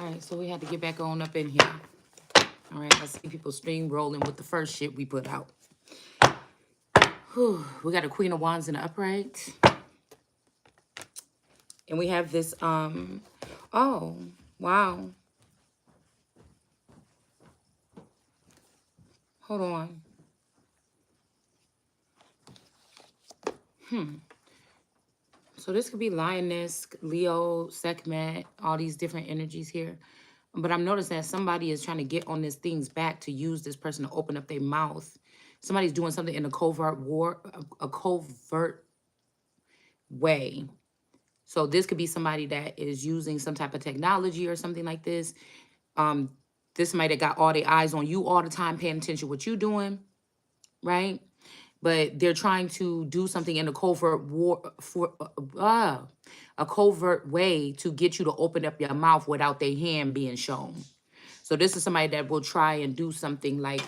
All right, so we had to get back on up in here. All right, I see people stream rolling with the first shit we put out. Whew, we got a Queen of Wands in the upright. And we have this, oh, wow. Hold on. So this could be Lioness, Leo, Sekhmet, all these different energies here. But I'm noticing that somebody is trying to get on this thing's back to use this person to open up their mouth. Somebody's doing something in a covert a covert way. So this could be somebody that is using some type of technology or something like this. This somebody that got all their eyes on you all the time, paying attention to what you're doing, right? But they're trying to do something in a covert a covert way to get you to open up your mouth without their hand being shown. So this is somebody that will try and do something like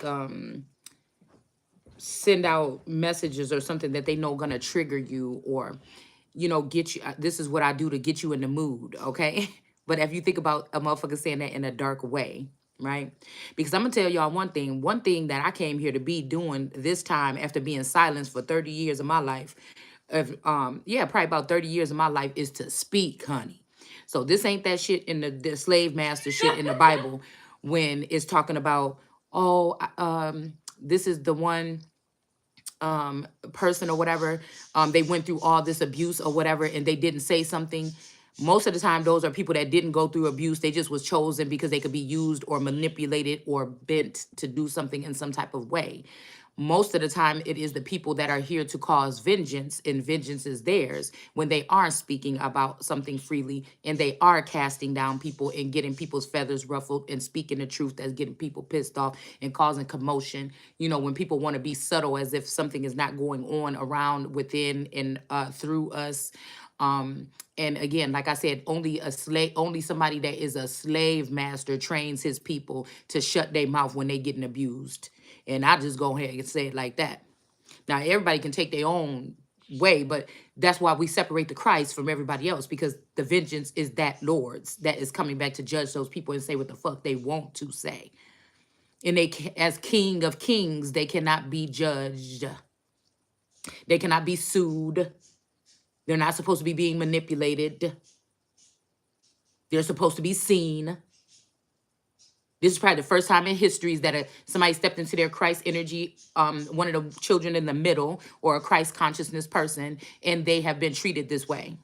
send out messages or something that they know gonna trigger you, or get you. This is what I do to get you in the mood, okay? But if you think about a motherfucker saying that in a dark way, right? Because I'm gonna tell y'all one thing that I came here to be doing this time after being silenced for 30 years of my life, yeah, probably about 30 years of my life, is to speak, honey. So this ain't that shit in the slave master shit in the Bible when it's talking about, oh, this is the one person or whatever, they went through all this abuse or whatever and they didn't say something. Most of the time those are people that didn't go through abuse. They just was chosen because they could be used or manipulated or bent to do something in some type of way. Most of the time it is the people that are here to cause vengeance, and vengeance is theirs when they are speaking about something freely and they are casting down people and getting people's feathers ruffled and speaking the truth that's getting people pissed off and causing commotion. When people want to be subtle as if something is not going on around, within, and through us. And again, like I said, only somebody that is a slave master trains his people to shut their mouth when they getting abused. And I just go ahead and say it like that. Now, everybody can take their own way, but that's why we separate the Christ from everybody else, because the vengeance is that Lord's that is coming back to judge those people and say what the fuck they want to say. And as King of Kings, they cannot be judged. They cannot be sued. They're not supposed to be being manipulated. They're supposed to be seen. This is probably the first time in history that somebody stepped into their Christ energy, one of the children in the middle, or a Christ consciousness person, and they have been treated this way.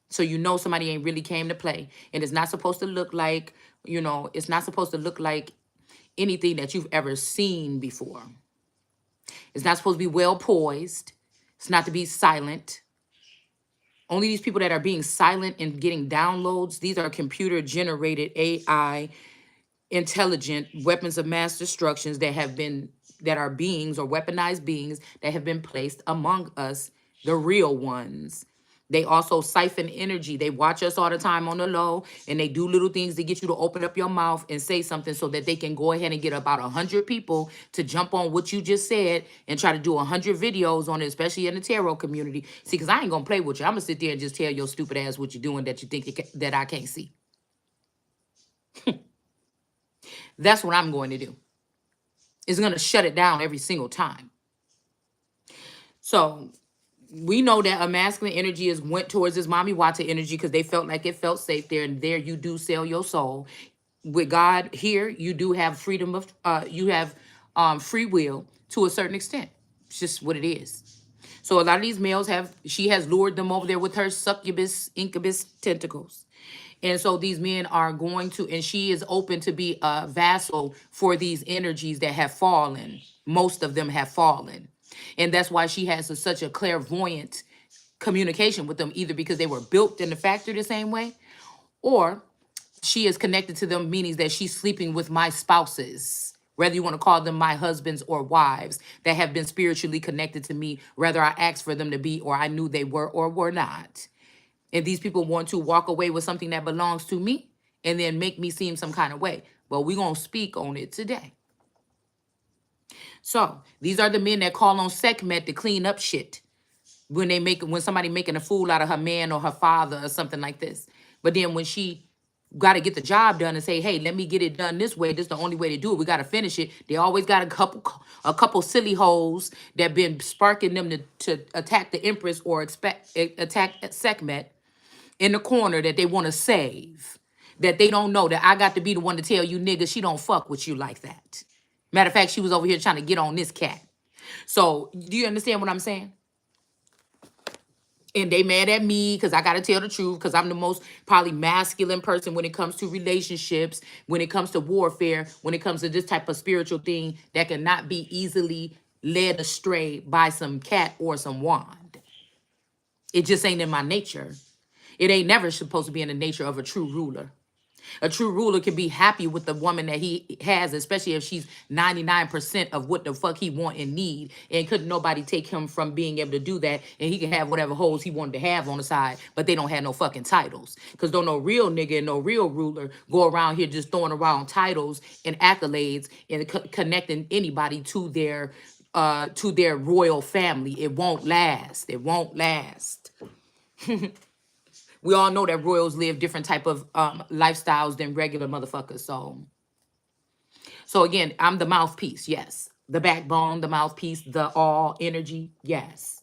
So somebody ain't really came to play. And it's not supposed to look like, it's not supposed to look like anything that you've ever seen before. It's not supposed to be well poised. It's not to be silent. Only these people that are being silent and getting downloads, these are computer generated AI intelligent weapons of mass destructions that are beings or weaponized beings that have been placed among us, the real ones. They also siphon energy. They watch us all the time on the low, and they do little things to get you to open up your mouth and say something so that they can go ahead and get about 100 people to jump on what you just said and try to do 100 videos on it, especially in the tarot community. See, because I ain't going to play with you. I'm going to sit there and just tell your stupid ass what you're doing that you think that I can't see. That's what I'm going to do. It's going to shut it down every single time. So we know that a masculine energy went towards this mommy Wata energy because they felt like it felt safe there. And there you do sell your soul. With God here, you do have freedom of, you have free will to a certain extent. It's just what it is. So a lot of these males she has lured them over there with her succubus, incubus tentacles. And so these men are going to, and she is open to be a vassal for these energies that have fallen. Most of them have fallen. And that's why she has such a clairvoyant communication with them, either because they were built in the factory the same way, or she is connected to them, meaning that she's sleeping with my spouses, whether you want to call them my husbands or wives, that have been spiritually connected to me, whether I asked for them to be or I knew they were or were not. And these people want to walk away with something that belongs to me and then make me seem some kind of way. Well, we're going to speak on it today. So these are the men that call on Sekhmet to clean up shit when somebody making a fool out of her man or her father or something like this. But then when she got to get the job done and say, hey, let me get it done this way. This is the only way to do it. We got to finish it. They always got a couple silly hoes that been sparking them to attack the Empress or attack Sekhmet in the corner that they want to save. That they don't know that I got to be the one to tell you niggas she don't fuck with you like that. Matter of fact, she was over here trying to get on this cat. So do you understand what I'm saying? And they mad at me because I gotta tell the truth, because I'm the most probably masculine person when it comes to relationships, when it comes to warfare, when it comes to this type of spiritual thing that cannot be easily led astray by some cat or some wand. It just ain't in my nature. It ain't never supposed to be in the nature of a true ruler. A true ruler can be happy with the woman that he has, especially if she's 99% of what the fuck he want and need. And couldn't nobody take him from being able to do that. And he can have whatever hoes he wanted to have on the side, but they don't have no fucking titles. Because don't no real nigga and no real ruler go around here just throwing around titles and accolades and connecting anybody to their royal family. It won't last. It won't last. We all know that royals live different type of lifestyles than regular motherfuckers. So again, I'm the mouthpiece, yes. The backbone, the mouthpiece, the all energy, yes.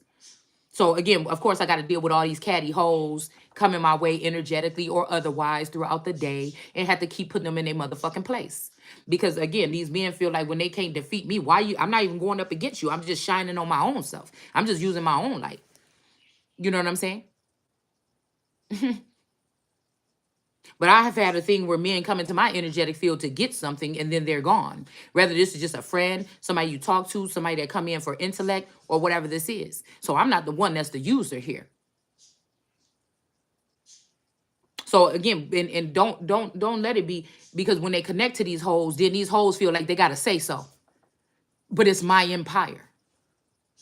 So again, of course, I got to deal with all these catty hoes coming my way energetically or otherwise throughout the day, and have to keep putting them in their motherfucking place. Because again, these men feel like when they can't defeat me, why you? I'm not even going up against you. I'm just shining on my own self. I'm just using my own light. You know what I'm saying? But I have had a thing where men come into my energetic field to get something and then they're gone. Whether this is just a friend, somebody you talk to, somebody that come in for intellect, or whatever this is. So I'm not the one that's the user here. So again, and don't let it be, because when they connect to these hoes, then these hoes feel like they gotta say so. But it's my empire.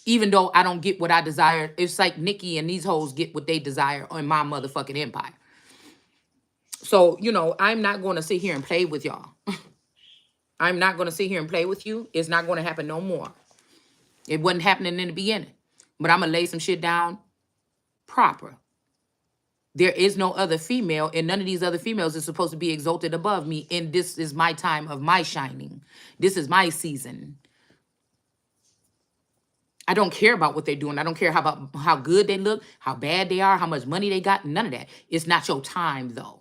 Even though I don't get what I desire, it's like Nikki and these hoes get what they desire on my motherfucking empire. So, I'm not going to sit here and play with y'all. I'm not going to sit here and play with you. It's not going to happen no more. It wasn't happening in the beginning. But I'm going to lay some shit down proper. There is no other female, and none of these other females is supposed to be exalted above me. And this is my time of my shining. This is my season. I don't care about what they're doing. I don't care about how good they look, how bad they are, how much money they got. None of that. It's not your time, though.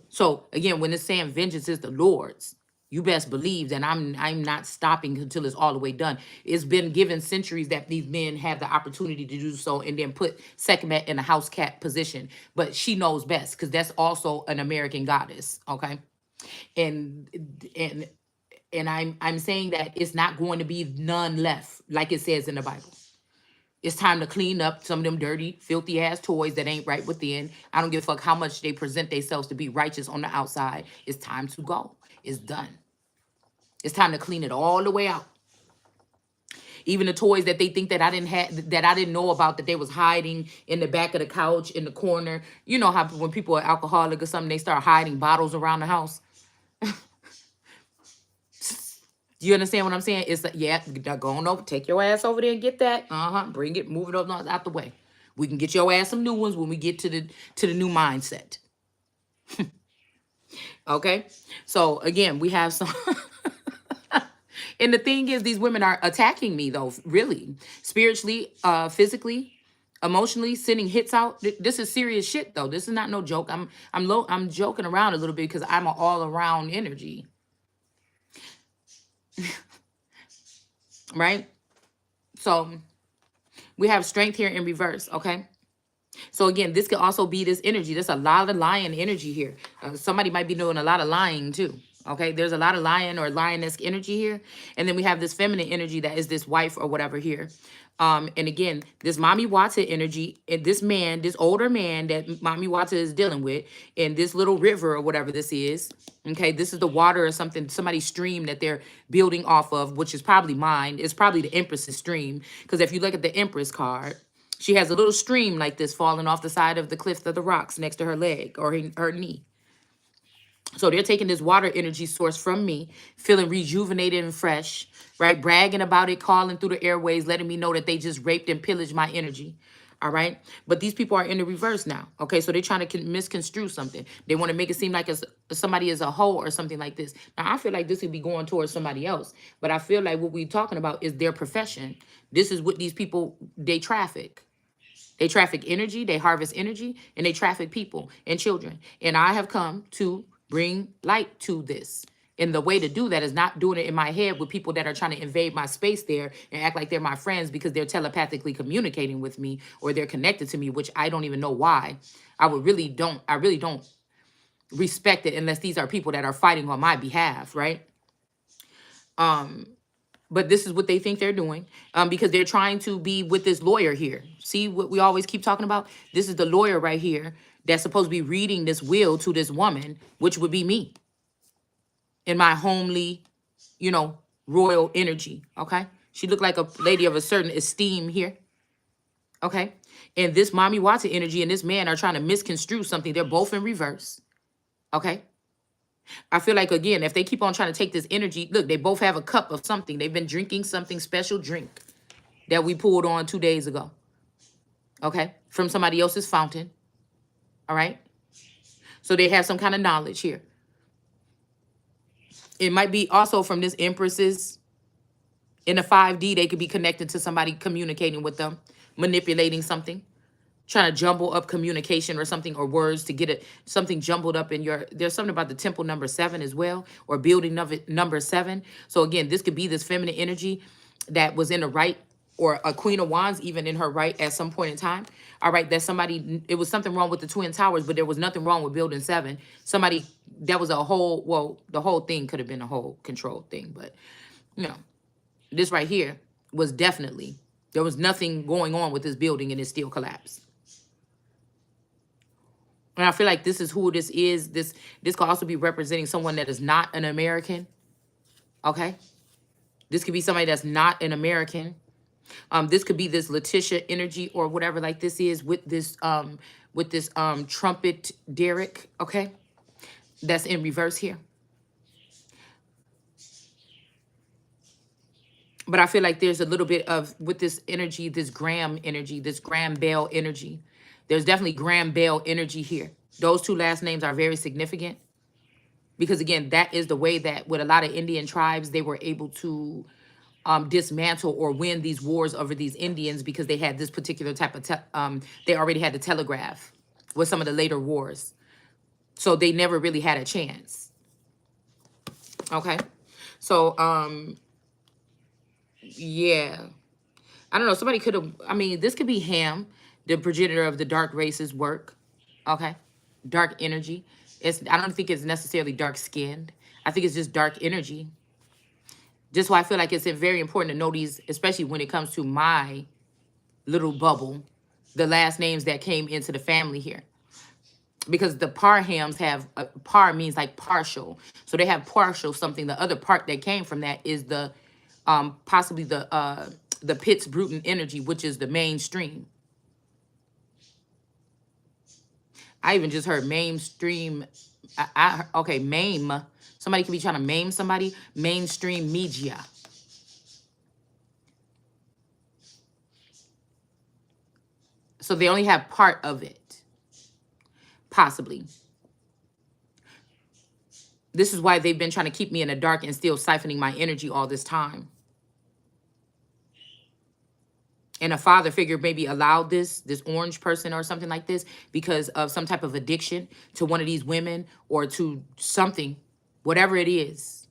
So again, when it's saying vengeance is the Lord's, you best believe that I'm not stopping until it's all the way done. It's been given centuries that these men have the opportunity to do so, and then put Sekhmet in a house cat position. But she knows best, because that's also an American goddess, okay? And and and I'm saying that it's not going to be none left, like it says in the Bible. It's time to clean up some of them dirty, filthy ass toys that ain't right within. I don't give a fuck how much they present themselves to be righteous on the outside. It's time to go. It's done. It's time to clean it all the way out. Even the toys that they think that I didn't know about, that they was hiding in the back of the couch, in the corner. You know how when people are alcoholic or something, they start hiding bottles around the house. You understand what I'm saying? It's like, yeah, go on over, take your ass over there and get that. Bring it, move it up out the way. We can get your ass some new ones when we get to the new mindset. Okay? So again, we have some and the thing is, these women are attacking me though, really. Spiritually, physically, emotionally, sending hits out. This is serious shit though. This is not no joke. I'm joking around a little bit because I'm an all-around energy. Right? So we have strength here in reverse, okay? So again, this could also be this energy. There's a lot of lion energy here. Somebody might be doing a lot of lying too, okay? There's a lot of lion or lioness energy here. And then we have this feminine energy that is this wife or whatever here. And again, this Mommy Wata energy, and this man, this older man that Mommy Wata is dealing with, in this little river or whatever this is, okay, this is the water or something, somebody's stream that they're building off of, which is probably mine. It's probably the Empress's stream, because if you look at the Empress card, she has a little stream like this falling off the side of the cliff of the rocks next to her leg or her knee. So they're taking this water energy source from me, feeling rejuvenated and fresh, right? Bragging about it, calling through the airways, letting me know that they just raped and pillaged my energy. All right. But these people are in the reverse now. Okay. So they're trying to misconstrue something. They want to make it seem like somebody is a hoe or something like this. Now, I feel like this could be going towards somebody else. But I feel like what we're talking about is their profession. This is what these people, they traffic. They traffic energy, they harvest energy, and they traffic people and children. And I have come to bring light to this. And the way to do that is not doing it in my head with people that are trying to invade my space there and act like they're my friends because they're telepathically communicating with me or they're connected to me, which I don't even know why. I really don't respect it unless these are people that are fighting on my behalf, right? But this is what they think they're doing, because they're trying to be with this lawyer here. See what we always keep talking about? This is the lawyer right here that's supposed to be reading this will to this woman, which would be me in my homely, royal energy, okay? She looked like a lady of a certain esteem here, okay? And this Mommy Watson energy and this man are trying to misconstrue something. They're both in reverse, okay? I feel like, again, if they keep on trying to take this energy, look, they both have a cup of something. They've been drinking something special drink that we pulled on 2 days ago, okay, from somebody else's fountain, all right? So they have some kind of knowledge here. It might be also from this Empress's, in the 5D, they could be connected to somebody communicating with them, manipulating something, trying to jumble up communication or something, or words to get it, something jumbled up in your, there's something about the temple number 7 as well, or building of it number 7. So again, this could be this feminine energy that was in the right, or a Queen of Wands even in her right at some point in time. All right, that somebody, it was something wrong with the Twin Towers, but there was nothing wrong with building 7. Somebody, that was a whole, well, the whole thing could have been a whole control thing, but this right here was definitely, there was nothing going on with this building and it still collapsed. And I feel like this is who this is. This could also be representing someone that is not an American. Okay? This could be somebody that's not an American. This could be this Letitia energy or whatever like this is with this trumpet Derek, okay? That's in reverse here. But I feel like there's a little bit of, with this energy, this Graham energy, this Graham Bell energy. There's definitely Graham Bell energy here. Those two last names are very significant. Because again, that is the way that with a lot of Indian tribes, they were able to dismantle or win these wars over these Indians because they had this particular type of, they already had the telegraph with some of the later wars. So they never really had a chance. Okay. So, yeah. I don't know. Somebody could have, I mean, this could be Ham, the progenitor of the dark races work. Okay. Dark energy. I don't think it's necessarily dark skinned. I think it's just dark energy. Just why I feel like it's very important to know these, especially when it comes to my little bubble, the last names that came into the family here. Because the Parhams have, par means like partial. So they have partial something. The other part that came from that is the, possibly the Pitts Bruton energy, which is the mainstream. I even just heard mainstream. Okay, maim. Somebody could be trying to maim somebody. Mainstream media. So they only have part of it. Possibly. This is why they've been trying to keep me in the dark and still siphoning my energy all this time. And a father figure maybe allowed this orange person or something like this because of some type of addiction to one of these women or to something, whatever it is.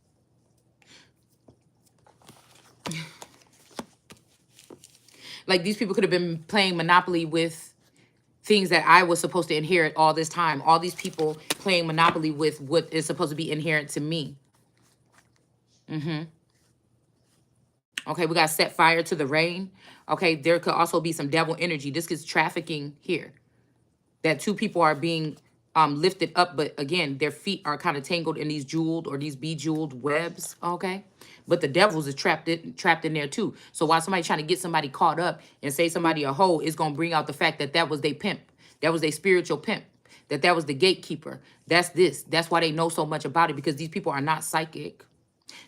Like these people could have been playing Monopoly with things that I was supposed to inherit all this time. All these people playing Monopoly with what is supposed to be inherent to me. Okay, we got set fire to the rain. Okay, there could also be some devil energy. This is trafficking here. That two people are being lifted up, but again, their feet are kind of tangled in these jeweled or these bejeweled webs, okay? But the devils is trapped in there too. So while somebody trying to get somebody caught up and say somebody a hoe, is going to bring out the fact that that was their pimp. That was their spiritual pimp. That was the gatekeeper. That's this. That's why they know so much about it, because these people are not psychic.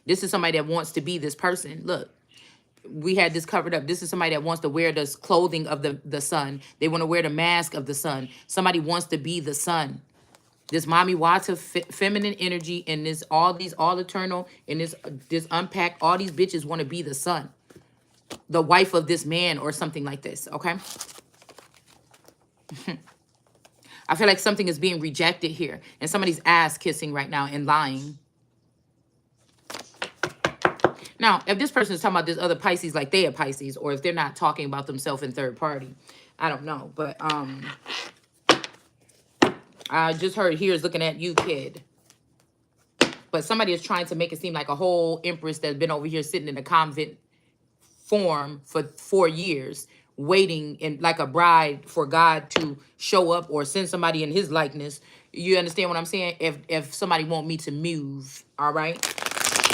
This is somebody that wants to be this person. Look. we had this covered up. This is somebody that wants to wear this clothing of the sun. They want to wear the mask of the sun. Somebody wants to be the sun. This mommy watts of feminine energy and this all eternal and this unpacked, all these bitches want to be the sun, the wife of this man or something like this, okay? I feel like something is being rejected here and somebody's ass kissing right now and lying. Now, if this person is talking about this other Pisces like they are Pisces, or if they're not talking about themselves in third party, I don't know. But I just heard here's looking at you, kid. But somebody is trying to make it seem like a whole empress that's been over here sitting in a convent form for 4 years, waiting in like a bride for God to show up or send somebody in his likeness. You understand what I'm saying? If somebody want me to move, all right?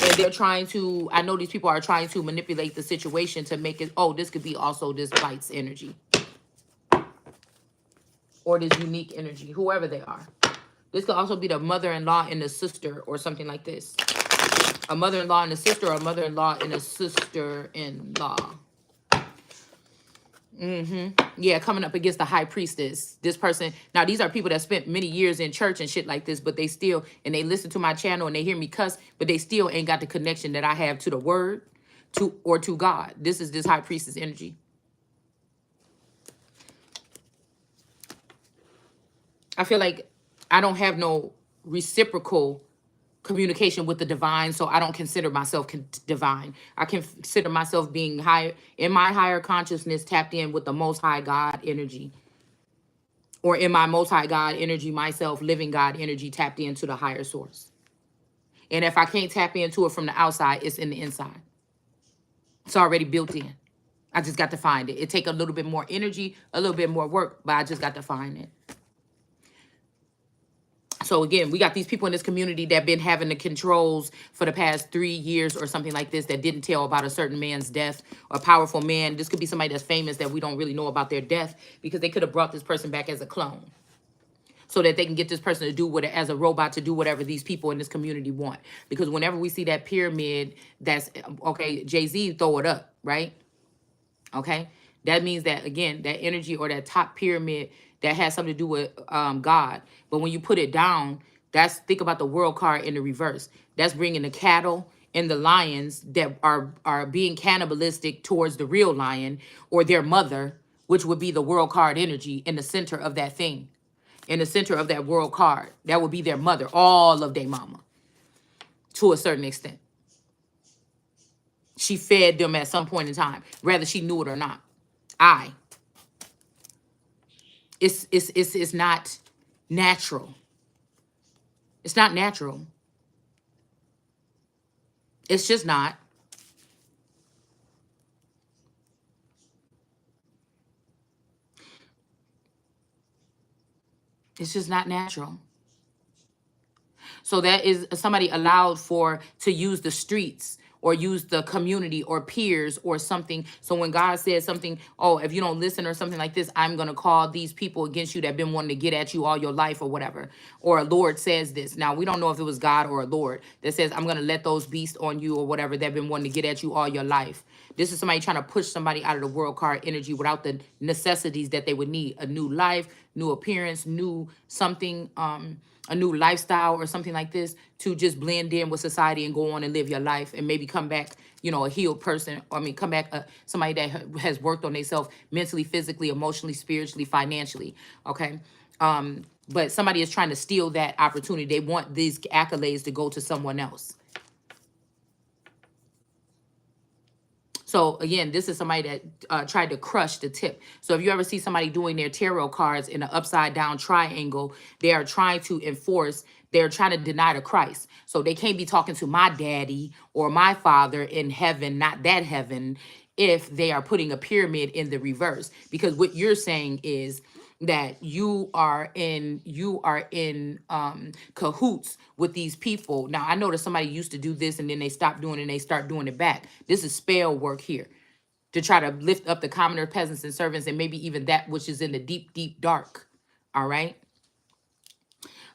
And they're trying to, I know these people are trying to manipulate the situation to make it, oh, this could be also this Light's energy. Or this unique energy, whoever they are. This could also be the mother-in-law and the sister or something like this. A mother-in-law and a sister, or a mother-in-law and a sister-in-law. Yeah, coming up against the high priestess. This person, now these are people that spent many years in church and shit like this, but they still, and they listen to my channel and they hear me cuss, but they still ain't got the connection that I have to the word, to God. This is this high priestess energy. I feel like I don't have no reciprocal communication with the divine, so I don't consider myself divine. I consider myself being higher in my higher consciousness, tapped in with the most high God energy, or in my most high God energy myself, living God energy, tapped into the higher source. And if I can't tap into it from the outside, it's in the inside. It's already built in. I just got to find it. It take a little bit more energy, a little bit more work, but I just got to find it. So again, we got these people in this community that been having the controls for the past 3 years or something like this, that didn't tell about a certain man's death, a powerful man. This could be somebody that's famous that we don't really know about their death, because they could have brought this person back as a clone so that they can get this person to do what, as a robot, to do whatever these people in this community want. Because whenever we see that pyramid, that's, okay, Jay-Z, throw it up, right? Okay, that means that, again, that energy or that top pyramid that has something to do with God. But when you put it down, that's, think about the world card in the reverse. That's bringing the cattle and the lions that are being cannibalistic towards the real lion or their mother, which would be the world card energy in the center of that thing. In the center of that world card, that would be their mother, all of their mama, to a certain extent. She fed them at some point in time, whether she knew it or not. It's not natural. It's not natural. It's just not. It's just not natural. So that is somebody allowed to use the streets or use the community or peers or something. So when God says something, oh, if you don't listen or something like this, I'm going to call these people against you that have been wanting to get at you all your life or whatever. Or a Lord says this. Now, we don't know if it was God or a Lord that says, I'm going to let those beasts on you or whatever that have been wanting to get at you all your life. This is somebody trying to push somebody out of the world card energy without the necessities that they would need. A new life, new appearance, new something, a new lifestyle or something like this, to just blend in with society and go on and live your life and maybe come back, you know, a healed person. I mean, come back somebody that has worked on themselves mentally, physically, emotionally, spiritually, financially. Okay. But somebody is trying to steal that opportunity. They want these accolades to go to someone else. So again, this is somebody that tried to crush the tip. So if you ever see somebody doing their tarot cards in an upside down triangle, they are trying to enforce, they're trying to deny the Christ. So they can't be talking to my daddy or my father in heaven, not that heaven, if they are putting a pyramid in the reverse. Because what you're saying is that you are in cahoots with these people. Now, I know that somebody used to do this and then they stopped doing it and they start doing it back. This is spell work here to try to lift up the commoner, peasants, and servants, and maybe even that which is in the deep, deep dark. All right.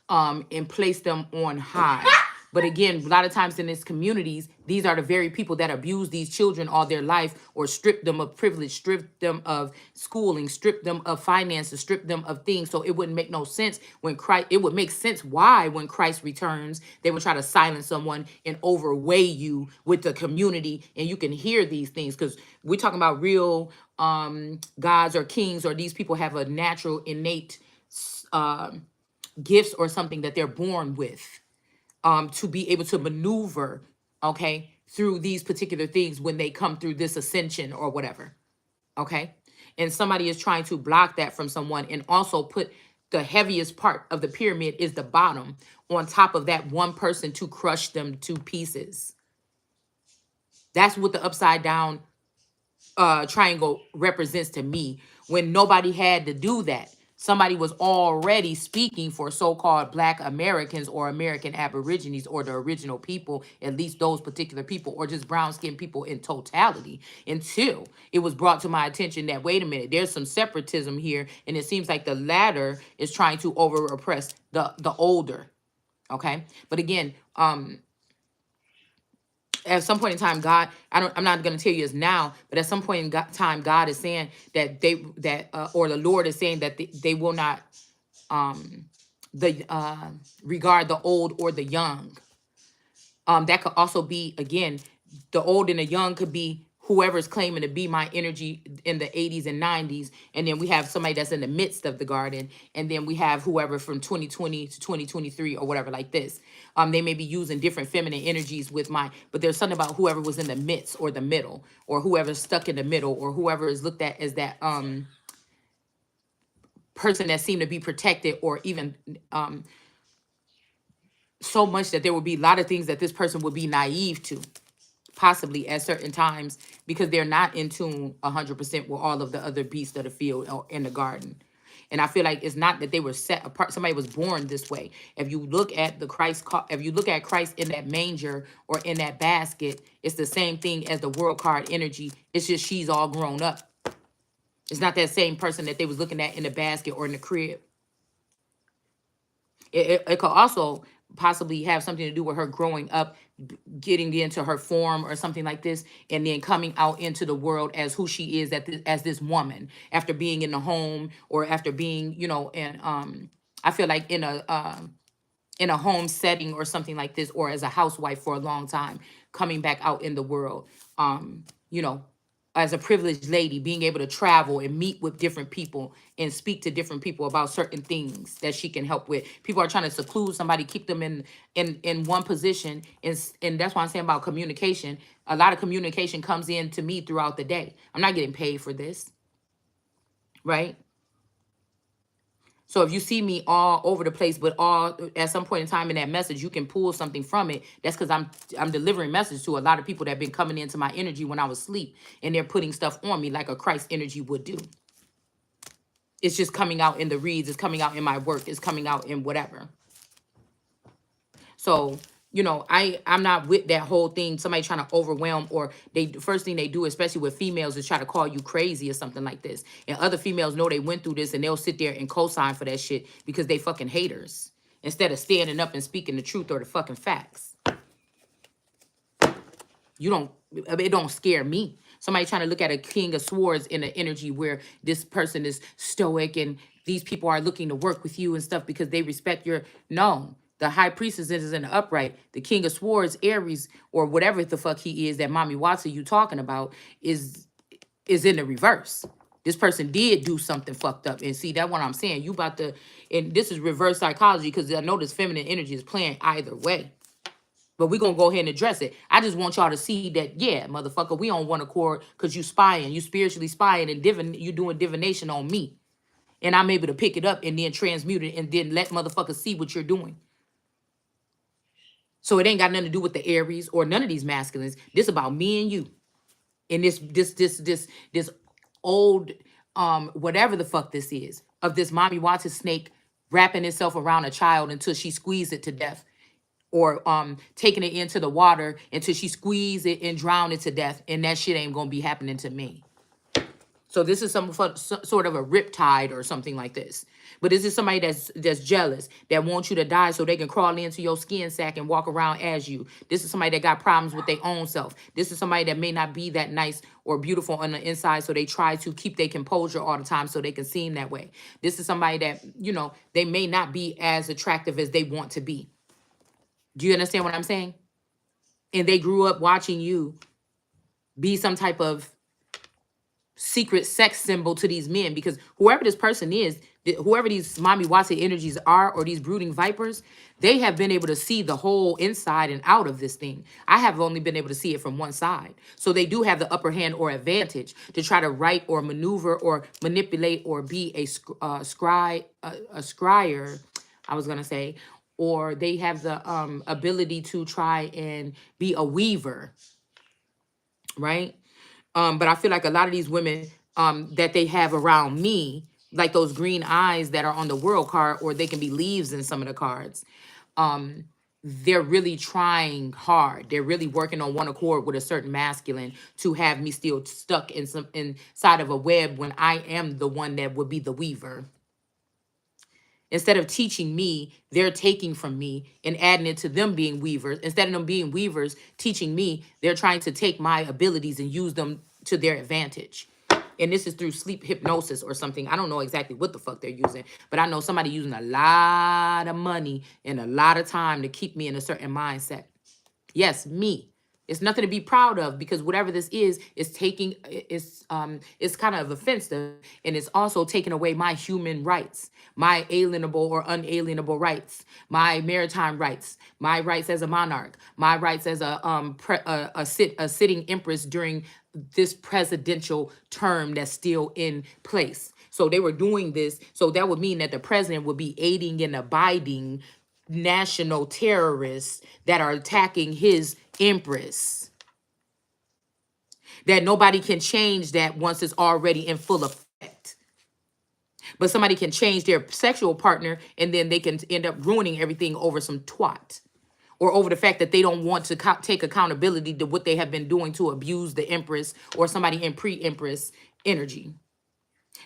And place them on high. But again, a lot of times in these communities, these are the very people that abuse these children all their life, or strip them of privilege, strip them of schooling, strip them of finances, strip them of things. So it wouldn't make no sense when Christ, it would make sense why when Christ returns, they would try to silence someone and overweigh you with the community. And you can hear these things because we're talking about real gods or kings, or these people have a natural innate gifts or something that they're born with, to be able to maneuver, okay, through these particular things when they come through this ascension or whatever, okay? And somebody is trying to block that from someone, and also put the heaviest part of the pyramid is the bottom on top of that one person to crush them to pieces. That's what the upside down triangle represents to me, when nobody had to do that. Somebody was already speaking for so-called Black Americans or American Aborigines, or the original people, at least those particular people, or just brown-skinned people in totality, until it was brought to my attention that, wait a minute, there's some separatism here, and it seems like the latter is trying to over-oppress the older, okay? But again, at some point in time, God, I'm not going to tell you it's now, but at some point in time, God is saying that or the Lord is saying that they will not regard the old or the young. That could also be, again, the old and the young could be whoever's claiming to be my energy in the 80s and 90s. And then we have somebody that's in the midst of the garden. And then we have whoever from 2020 to 2023 or whatever like this. They may be using different feminine energies with but there's something about whoever was in the midst or the middle, or whoever's stuck in the middle, or whoever is looked at as that person that seemed to be protected, or even so much that there would be a lot of things that this person would be naive to, possibly at certain times, because they're not in tune 100% with all of the other beasts of the field or in the garden. And I feel like it's not that they were set apart. Somebody was born this way. If you look at if you look at Christ in that manger or in that basket, it's the same thing as the world card energy. It's just she's all grown up. It's not that same person that they was looking at in the basket or in the crib. It could also possibly have something to do with her growing up, getting into her form or something like this, and then coming out into the world as who she is as this woman, after being in the home, or after being, in I feel like in a home setting or something like this, or as a housewife for a long time, coming back out in the world, you know, as a privileged lady, being able to travel and meet with different people and speak to different people about certain things that she can help with. People are trying to seclude somebody, keep them in one position. And that's why I'm saying about communication. A lot of communication comes in to me throughout the day. I'm not getting paid for this, right? So if you see me all over the place, but all at some point in time in that message, you can pull something from it. That's because I'm delivering message to a lot of people that have been coming into my energy when I was asleep, and they're putting stuff on me like a Christ energy would do. It's just coming out in the reads. It's coming out in my work. It's coming out in whatever. So, I'm not with that whole thing. Somebody trying to overwhelm, or the first thing they do, especially with females, is try to call you crazy or something like this. And other females know they went through this, and they'll sit there and co-sign for that shit because they fucking haters, instead of standing up and speaking the truth or the fucking facts. It don't scare me. Somebody trying to look at a King of Swords in an energy where this person is stoic and these people are looking to work with you and stuff because they respect no. The High Priestess is in the upright. The King of Swords, Aries, or whatever the fuck he is that Mommy Watson you talking about, is in the reverse. This person did do something fucked up. And see, that's what I'm saying. You about to, and this is reverse psychology, because I know this feminine energy is playing either way. But we're going to go ahead and address it. I just want y'all to see that, yeah, motherfucker, we on one accord, because you spying. You spiritually spying, and you doing divination on me. And I'm able to pick it up and then transmute it and then let motherfuckers see what you're doing. So it ain't got nothing to do with the Aries or none of these masculines. This about me and you. And this old, whatever the fuck this is, of this Mommy Watson snake wrapping itself around a child until she squeezed it to death. Or taking it into the water until she squeeze it and drown it to death. And that shit ain't gonna be happening to me. So this is sort of a riptide or something like this. But this is somebody that's jealous, that wants you to die so they can crawl into your skin sack and walk around as you. This is somebody that got problems with their own self. This is somebody that may not be that nice or beautiful on the inside, so they try to keep their composure all the time so they can seem that way. This is somebody that, they may not be as attractive as they want to be. Do you understand what I'm saying? And they grew up watching you be some type of secret sex symbol to these men, because whoever this person is, whoever these mommy Watson energies are, or these brooding vipers, they have been able to see the whole inside and out of this thing. I have only been able to see it from one side. So they do have the upper hand or advantage to try to write or maneuver or manipulate or be a scryer, I was going to say, or they have the ability to try and be a weaver, right? But I feel like a lot of these women that they have around me, like those green eyes that are on the world card, or they can be leaves in some of the cards, they're really trying hard. They're really working on one accord with a certain masculine to have me still stuck inside of a web when I am the one that would be the weaver. Instead of teaching me, they're taking from me and adding it to them being weavers. Instead of them being weavers, teaching me, they're trying to take my abilities and use them to their advantage. And this is through sleep hypnosis or something. I don't know exactly what the fuck they're using, but I know somebody using a lot of money and a lot of time to keep me in a certain mindset. Yes, me. It's nothing to be proud of, because whatever this is taking, it's kind of offensive, and it's also taking away my human rights, my alienable or unalienable rights, my maritime rights, my rights as a monarch, my rights as a sitting empress during this presidential term that's still in place. So they were doing this, so that would mean that the president would be aiding and abiding national terrorists that are attacking his empress. That nobody can change that once it's already in full effect. But somebody can change their sexual partner, and then they can end up ruining everything over some twat. Or over the fact that they don't want to take accountability to what they have been doing to abuse the empress or somebody in pre-empress energy.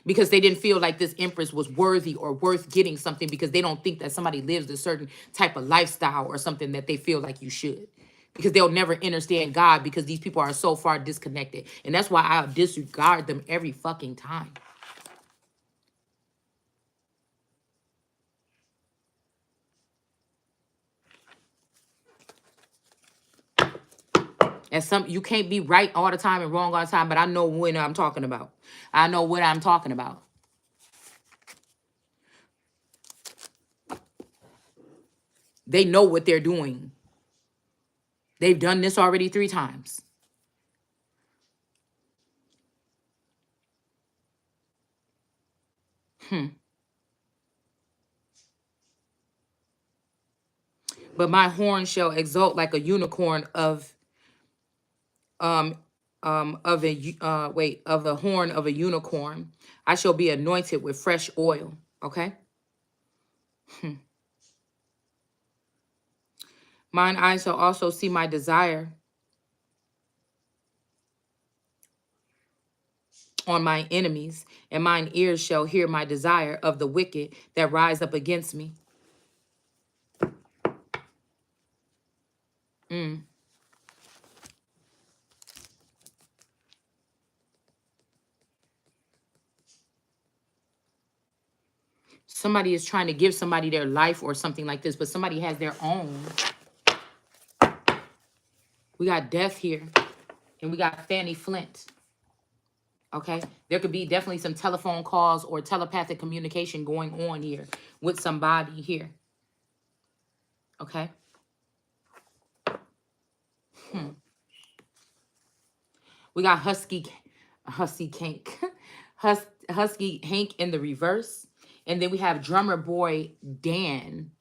Because they didn't feel like this empress was worthy or worth getting something, because they don't think that somebody lives a certain type of lifestyle or something that they feel like you should. Because they'll never understand God, because these people are so far disconnected. And that's why I'll disregard them every fucking time. And you can't be right all the time and wrong all the time, but I know what I'm talking about. I know what I'm talking about. They know what they're doing. They've done this already 3 times. But my horn shall exult like a unicorn um of a horn of a unicorn. I shall be anointed with fresh oil. Okay. Mine eyes shall also see my desire on my enemies, and mine ears shall hear my desire of the wicked that rise up against me. Somebody is trying to give somebody their life or something like this, but somebody has their own. We got death here, and we got Fanny Flint. Okay, there could be definitely some telephone calls or telepathic communication going on here with somebody here. Okay. We got Husky Hank, Husky Hank in the reverse, and then we have drummer boy Dan.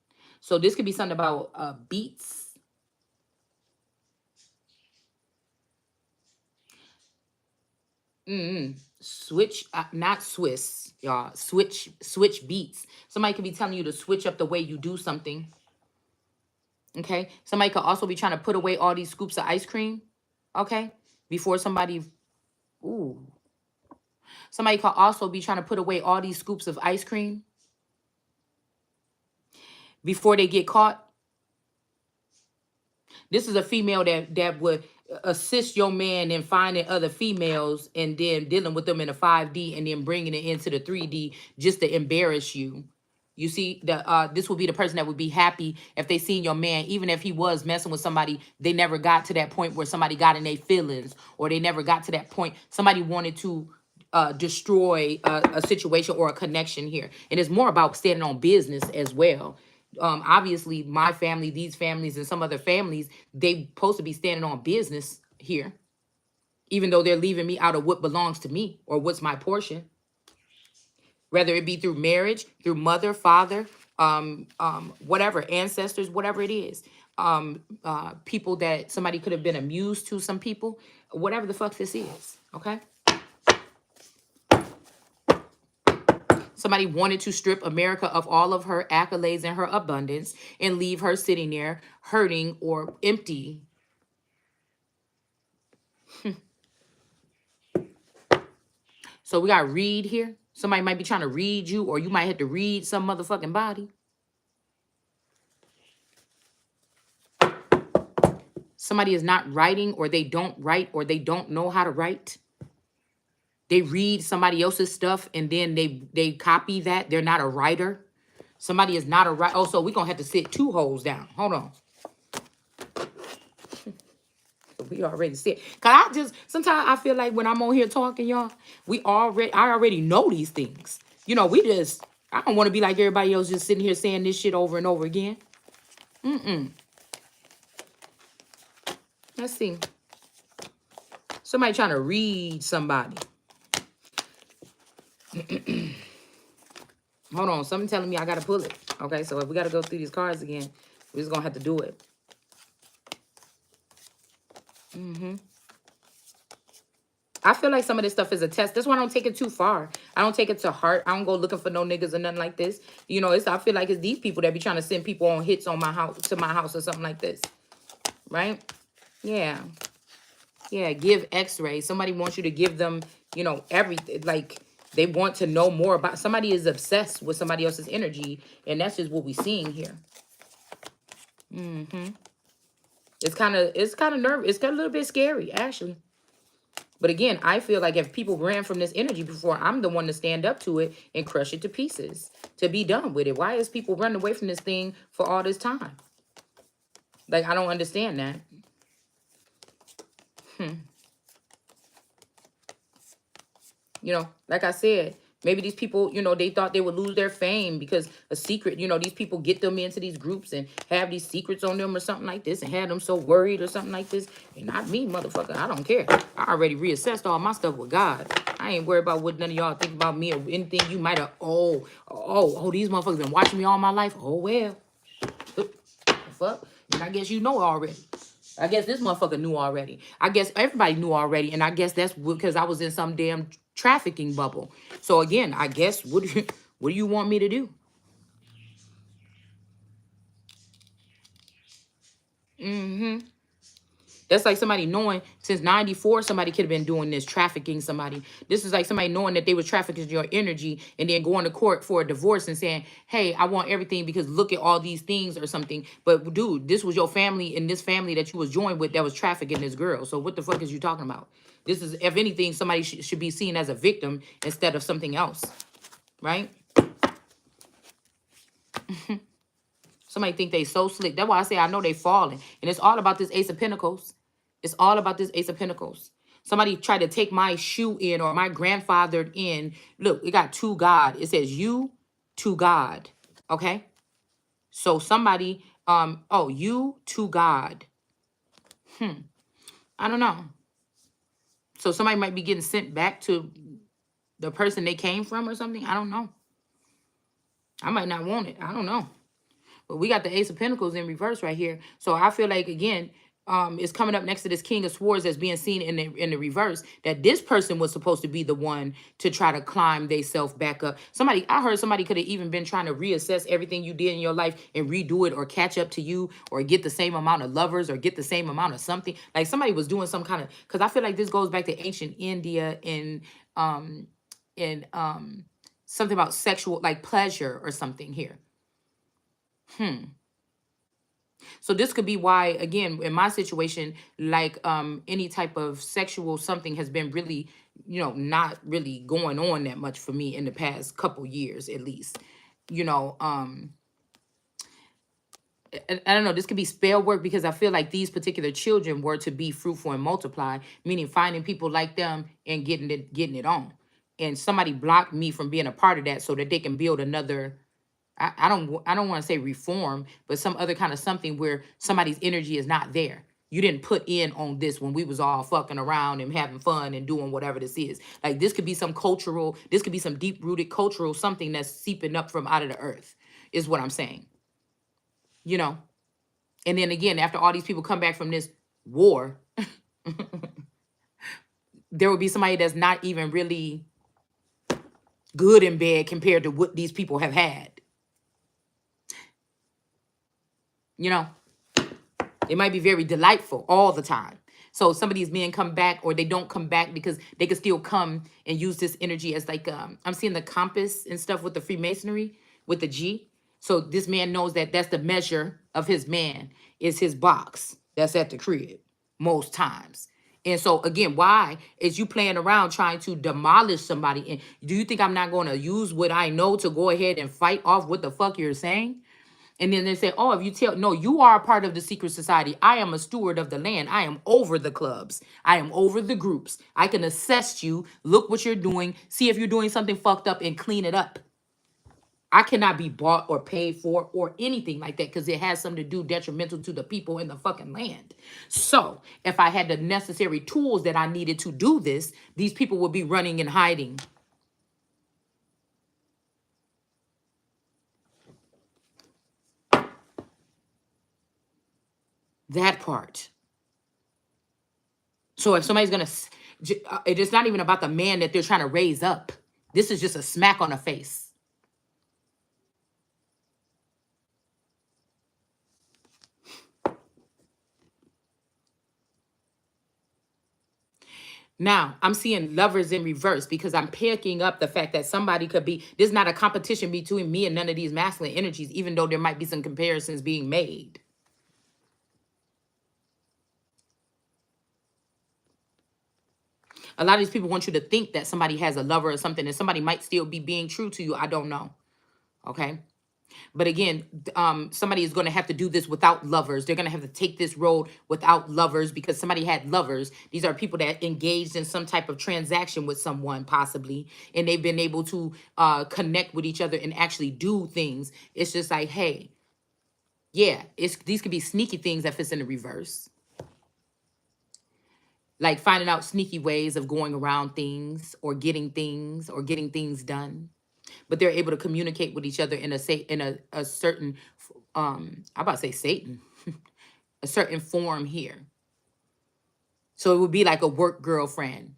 So this could be something about beats. Switch, not Swiss, y'all. Switch beats. Somebody could be telling you to switch up the way you do something. Okay. Somebody could also be trying to put away all these scoops of ice cream. Okay. Before somebody, ooh. Somebody could also be trying to put away all these scoops of ice cream before they get caught. This is a female that would assist your man in finding other females and then dealing with them in a 5D and then bringing it into the 3D just to embarrass you. You see, this would be the person that would be happy if they seen your man, even if he was messing with somebody, they never got to that point where somebody got in their feelings, or they never got to that point. Somebody wanted to destroy a situation or a connection here. And it's more about standing on business as well. Obviously, my family, these families, and some other families, they supposed to be standing on business here, even though they're leaving me out of what belongs to me or what's my portion, whether it be through marriage, through mother, father, whatever, ancestors, whatever it is. People that somebody could have been amused to, some people, whatever the fuck this is, okay? Somebody wanted to strip America of all of her accolades and her abundance and leave her sitting there hurting or empty. So we got read here. Somebody might be trying to read you, or you might have to read some motherfucking body. Somebody is not writing, or they don't write, or they don't know how to write. They read somebody else's stuff and then they copy that. They're not a writer. Somebody is not a writer. Oh, so we're going to have to sit 2 holes down. Hold on. We already said. Because sometimes I feel like when I'm on here talking, y'all, I already know these things. You know, I don't want to be like everybody else just sitting here saying this shit over and over again. Let's see. Somebody trying to read somebody. Hold on. Something telling me I got to pull it. Okay, so if we got to go through these cards again, we're just going to have to do it. I feel like some of this stuff is a test. That's why I don't take it too far. I don't take it to heart. I don't go looking for no niggas or nothing like this. You know, I feel like it's these people that be trying to send people on hits on my house, to my house or something like this. Right? Yeah. Yeah, give x-ray. Somebody wants you to give them, you know, everything. Like, they want to know more about. Somebody is obsessed with somebody else's energy, and that's just what we're seeing here. It's kind of nervous. It's kind of a little bit scary, actually. But again, I feel like if people ran from this energy before, I'm the one to stand up to it and crush it to pieces, to be done with it. Why is people running away from this thing for all this time? Like, I don't understand that. You know, like I said, maybe these people, you know, they thought they would lose their fame because a secret, you know, these people get them into these groups and have these secrets on them or something like this and have them so worried or something like this. And not me, motherfucker. I don't care. I already reassessed all my stuff with God. I ain't worried about what none of y'all think about me or anything you might have. Oh, these motherfuckers been watching me all my life. Oh, well. Fuck. And I guess you know already. I guess this motherfucker knew already. I guess everybody knew already. And I guess that's because I was in some damn trafficking bubble. So again, I guess, what do you want me to do? That's like somebody knowing since 94, somebody could have been doing this, trafficking somebody. This is like somebody knowing that they were trafficking your energy and then going to court for a divorce and saying, hey, I want everything because look at all these things or something. But dude, this was your family and this family that you was joined with that was trafficking this girl. So what the fuck is you talking about? This is, if anything, somebody should be seen as a victim instead of something else, right? Somebody think they so slick. That's why I say I know they falling. And it's all about this Ace of Pentacles. It's all about this Ace of Pentacles. Somebody tried to take my shoe in or my grandfather in. Look, it got to God. It says you to God. Okay? So somebody, you to God. I don't know. So somebody might be getting sent back to the person they came from or something. I don't know. I might not want it. I don't know. But we got the Ace of Pentacles in reverse right here. So I feel like, again, it's coming up next to this King of Swords that's being seen in the reverse, that this person was supposed to be the one to try to climb themselves back up. I heard somebody could have even been trying to reassess everything you did in your life and redo it or catch up to you or get the same amount of lovers or get the same amount of something. Like somebody was doing some kind of, because I feel like this goes back to ancient India and and something about sexual, like pleasure or something here. So this could be why, again, in my situation, like any type of sexual something has been really, not really going on that much for me in the past couple years at least. You know, I don't know, this could be spell work, because I feel like these particular children were to be fruitful and multiply, meaning finding people like them and getting it on. And somebody blocked me from being a part of that so that they can build another, I don't want to say reform, but some other kind of something where somebody's energy is not there. You didn't put in on this when we was all fucking around and having fun and doing whatever this is. Like this could be some cultural, this could be some deep rooted cultural something that's seeping up from out of the earth, is what I'm saying. You know? And then again, after all these people come back from this war, there will be somebody that's not even really good in bed compared to what these people have had. You know? It might be very delightful all the time. So some of these men come back, or they don't come back because they can still come and use this energy as like, I'm seeing the compass and stuff with the Freemasonry, with the G. So this man knows that that's the measure of his man, is his box that's at the crib most times. And so again, why is you playing around trying to demolish somebody? And do you think I'm not going to use what I know to go ahead and fight off what the fuck you're saying? And then they say, oh, if you tell, no, you are a part of the secret society. I am a steward of the land. I am over the clubs. I am over the groups. I can assess you, look what you're doing, see if you're doing something fucked up and clean it up. I cannot be bought or paid for or anything like that, because it has something to do detrimental to the people in the fucking land. So if I had the necessary tools that I needed to do this, these people would be running and hiding. That part. So if somebody's gonna, it is not even about the man that they're trying to raise up. This is just a smack on the face. Now, I'm seeing lovers in reverse, because I'm picking up the fact that somebody could be, there's not a competition between me and none of these masculine energies, even though there might be some comparisons being made. A lot of these people want you to think that somebody has a lover or something, and somebody might still be being true to you. I don't know. Okay. But again, somebody is going to have to do this without lovers. They're going to have to take this road without lovers, because somebody had lovers. These are people that engaged in some type of transaction with someone, possibly, and they've been able to connect with each other and actually do things. It's just like, hey, yeah, these could be sneaky things if it's in the reverse. Like finding out sneaky ways of going around things or getting things done. But they're able to communicate with each other in a certain I'm about to say Satan, a certain form here. So it would be like a work girlfriend.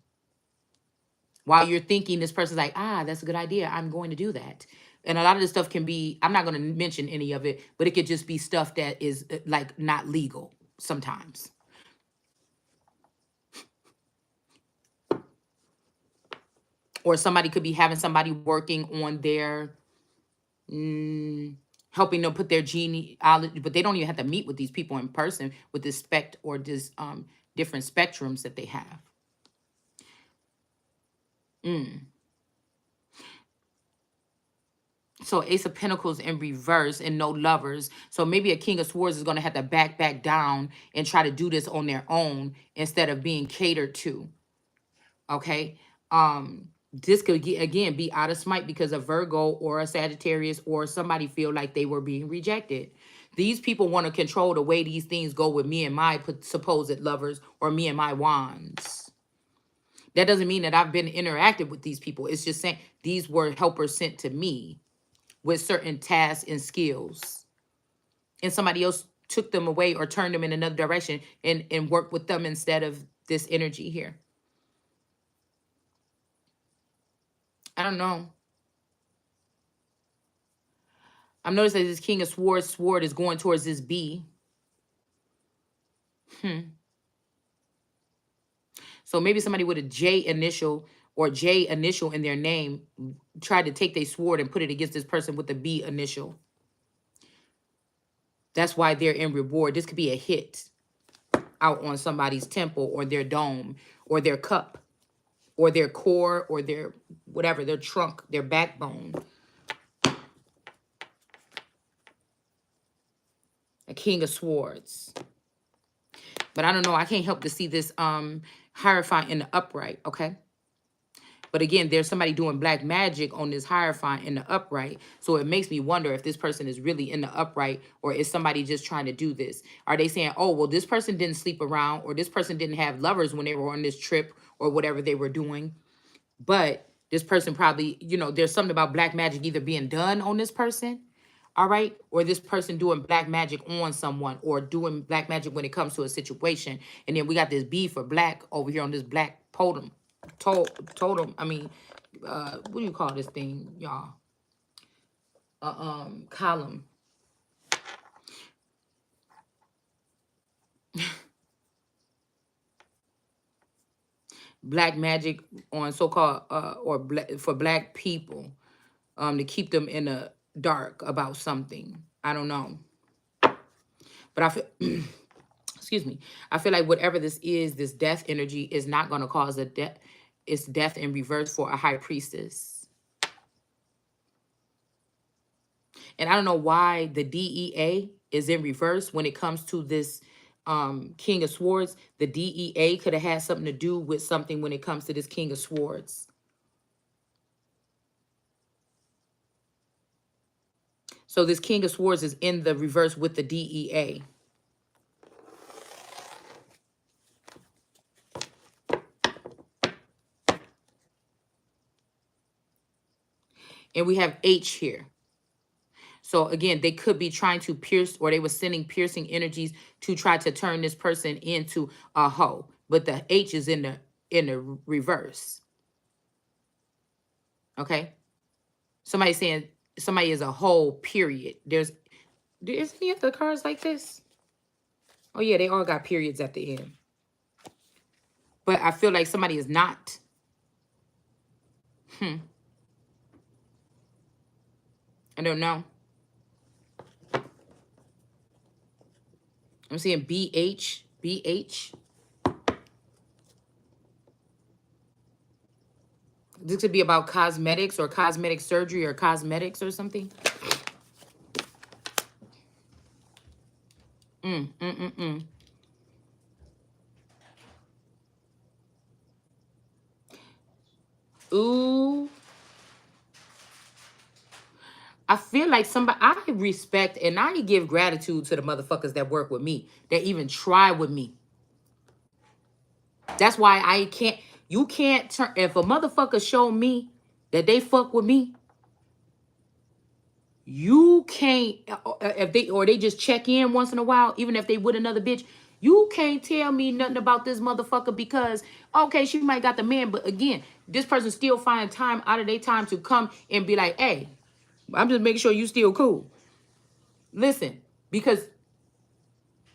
While you're thinking, this person's like, that's a good idea, I'm going to do that. And a lot of this stuff can be, I'm not going to mention any of it, but it could just be stuff that is like not legal sometimes. Or somebody could be having somebody working on their helping them put their genealogy, but they don't even have to meet with these people in person with this or this different spectrums that they have. So Ace of Pentacles in reverse and no lovers. So maybe a King of Swords is going to have to back down and try to do this on their own instead of being catered to. Okay. This could again be out of smite because of Virgo or a Sagittarius, or somebody feel like they were being rejected. These people want to control the way these things go with me and my supposed lovers, or me and my wands. That doesn't mean that I've been interactive with these people. It's just saying these were helpers sent to me with certain tasks and skills. And somebody else took them away or turned them in another direction and worked with them instead of this energy here. I don't know. I'm noticing that this King of Swords sword is going towards this B. So maybe somebody with a J initial or J initial in their name tried to take their sword and put it against this person with the B initial. That's why they're in reward. This could be a hit out on somebody's temple or their dome or their cup or their core or their whatever, their trunk, their backbone. A King of Swords. But I don't know. I can't help to see this Hierophant in the upright, okay? But again, there's somebody doing black magic on this Hierophant in the upright. So it makes me wonder if this person is really in the upright or is somebody just trying to do this? Are they saying, oh, well, this person didn't sleep around or this person didn't have lovers when they were on this trip or whatever they were doing? But this person probably, you know, there's something about black magic either being done on this person, all right, or this person doing black magic on someone or doing black magic when it comes to a situation. And then we got this B for black over here on this black totem. Totem, I mean, what do you call this thing, y'all? Column. Black magic on so-called for black people, to keep them in the dark about something. I don't know, but I feel excuse me, I feel like whatever this is, this death energy is not going to cause a death. It's death in reverse for a high priestess. And I don't know why the DEA is in reverse when it comes to this King of Swords. The DEA could have had something to do with something when it comes to this King of Swords. So this King of Swords is in the reverse with the DEA. And we have H here. So again, they could be trying to pierce, or they were sending piercing energies to try to turn this person into a hoe. But the H is in the reverse. Okay. Somebody saying somebody is a hoe, period. There's any other cards like this? Oh yeah, they all got periods at the end. But I feel like somebody is not. I don't know. I'm seeing BH. BH. This could be about cosmetics or cosmetic surgery or cosmetics or something. Ooh. I feel like somebody, I respect and I give gratitude to the motherfuckers that work with me, that even try with me. That's why I can't, you can't turn, if a motherfucker show me that they fuck with me, you can't, if they, or they just check in once in a while, even if they with another bitch, you can't tell me nothing about this motherfucker because, okay, she might got the man, but again, this person still find time out of their time to come and be like, hey, I'm just making sure you still cool. Listen, because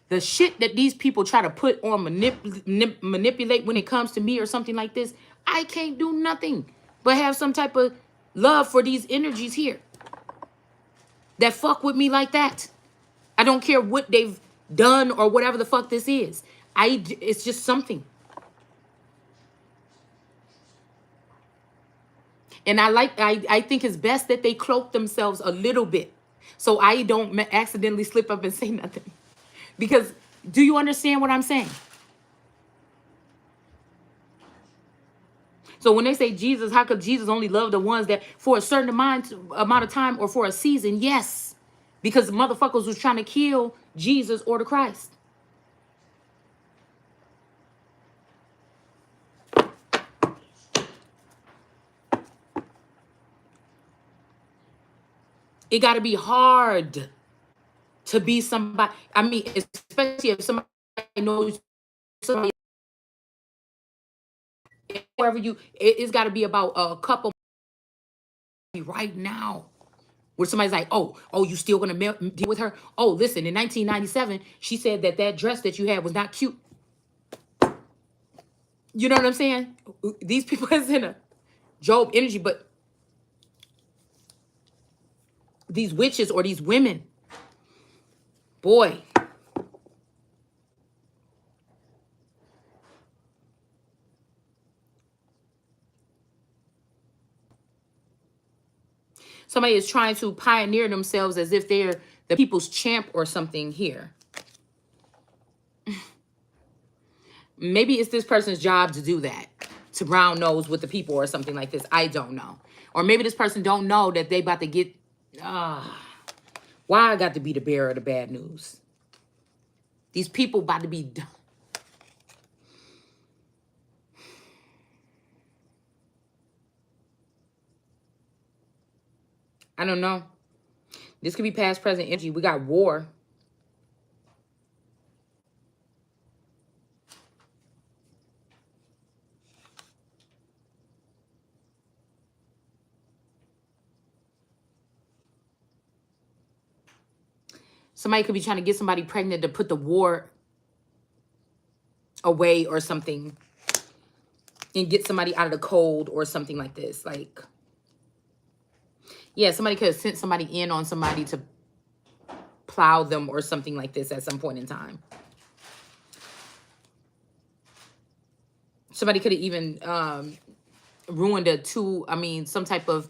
the shit that these people try to put on manipulate when it comes to me or something like this, I can't do nothing but have some type of love for these energies here that fuck with me like that. I don't care what they've done or whatever the fuck this is. It's just something. And I think it's best that they cloak themselves a little bit so I don't accidentally slip up and say nothing. Because do you understand what I'm saying? So when they say Jesus, how could Jesus only love the ones that for a certain amount of time or for a season? Yes. Because motherfuckers was trying to kill Jesus or the Christ. It got to be hard to be somebody. I mean, especially if somebody knows somebody, wherever it's got to be about a couple right now. Where somebody's like, oh, you still gonna deal with her? Oh, listen, in 1997, she said that dress that you had was not cute. You know what I'm saying? These people is in a Job energy, but these witches or these women, boy, somebody is trying to pioneer themselves as if they're the people's champ or something here. Maybe it's this person's job to do that, to brown nose with the people or something like this. I don't know. Or maybe this person don't know that they about to get, why I got to be the bearer of the bad news. These people about to be done. I don't know. This could be past, present energy. We got war. Somebody could be trying to get somebody pregnant to put the war away or something and get somebody out of the cold or something like this. Like, yeah, somebody could have sent somebody in on somebody to plow them or something like this at some point in time. Somebody could have even ruined some type of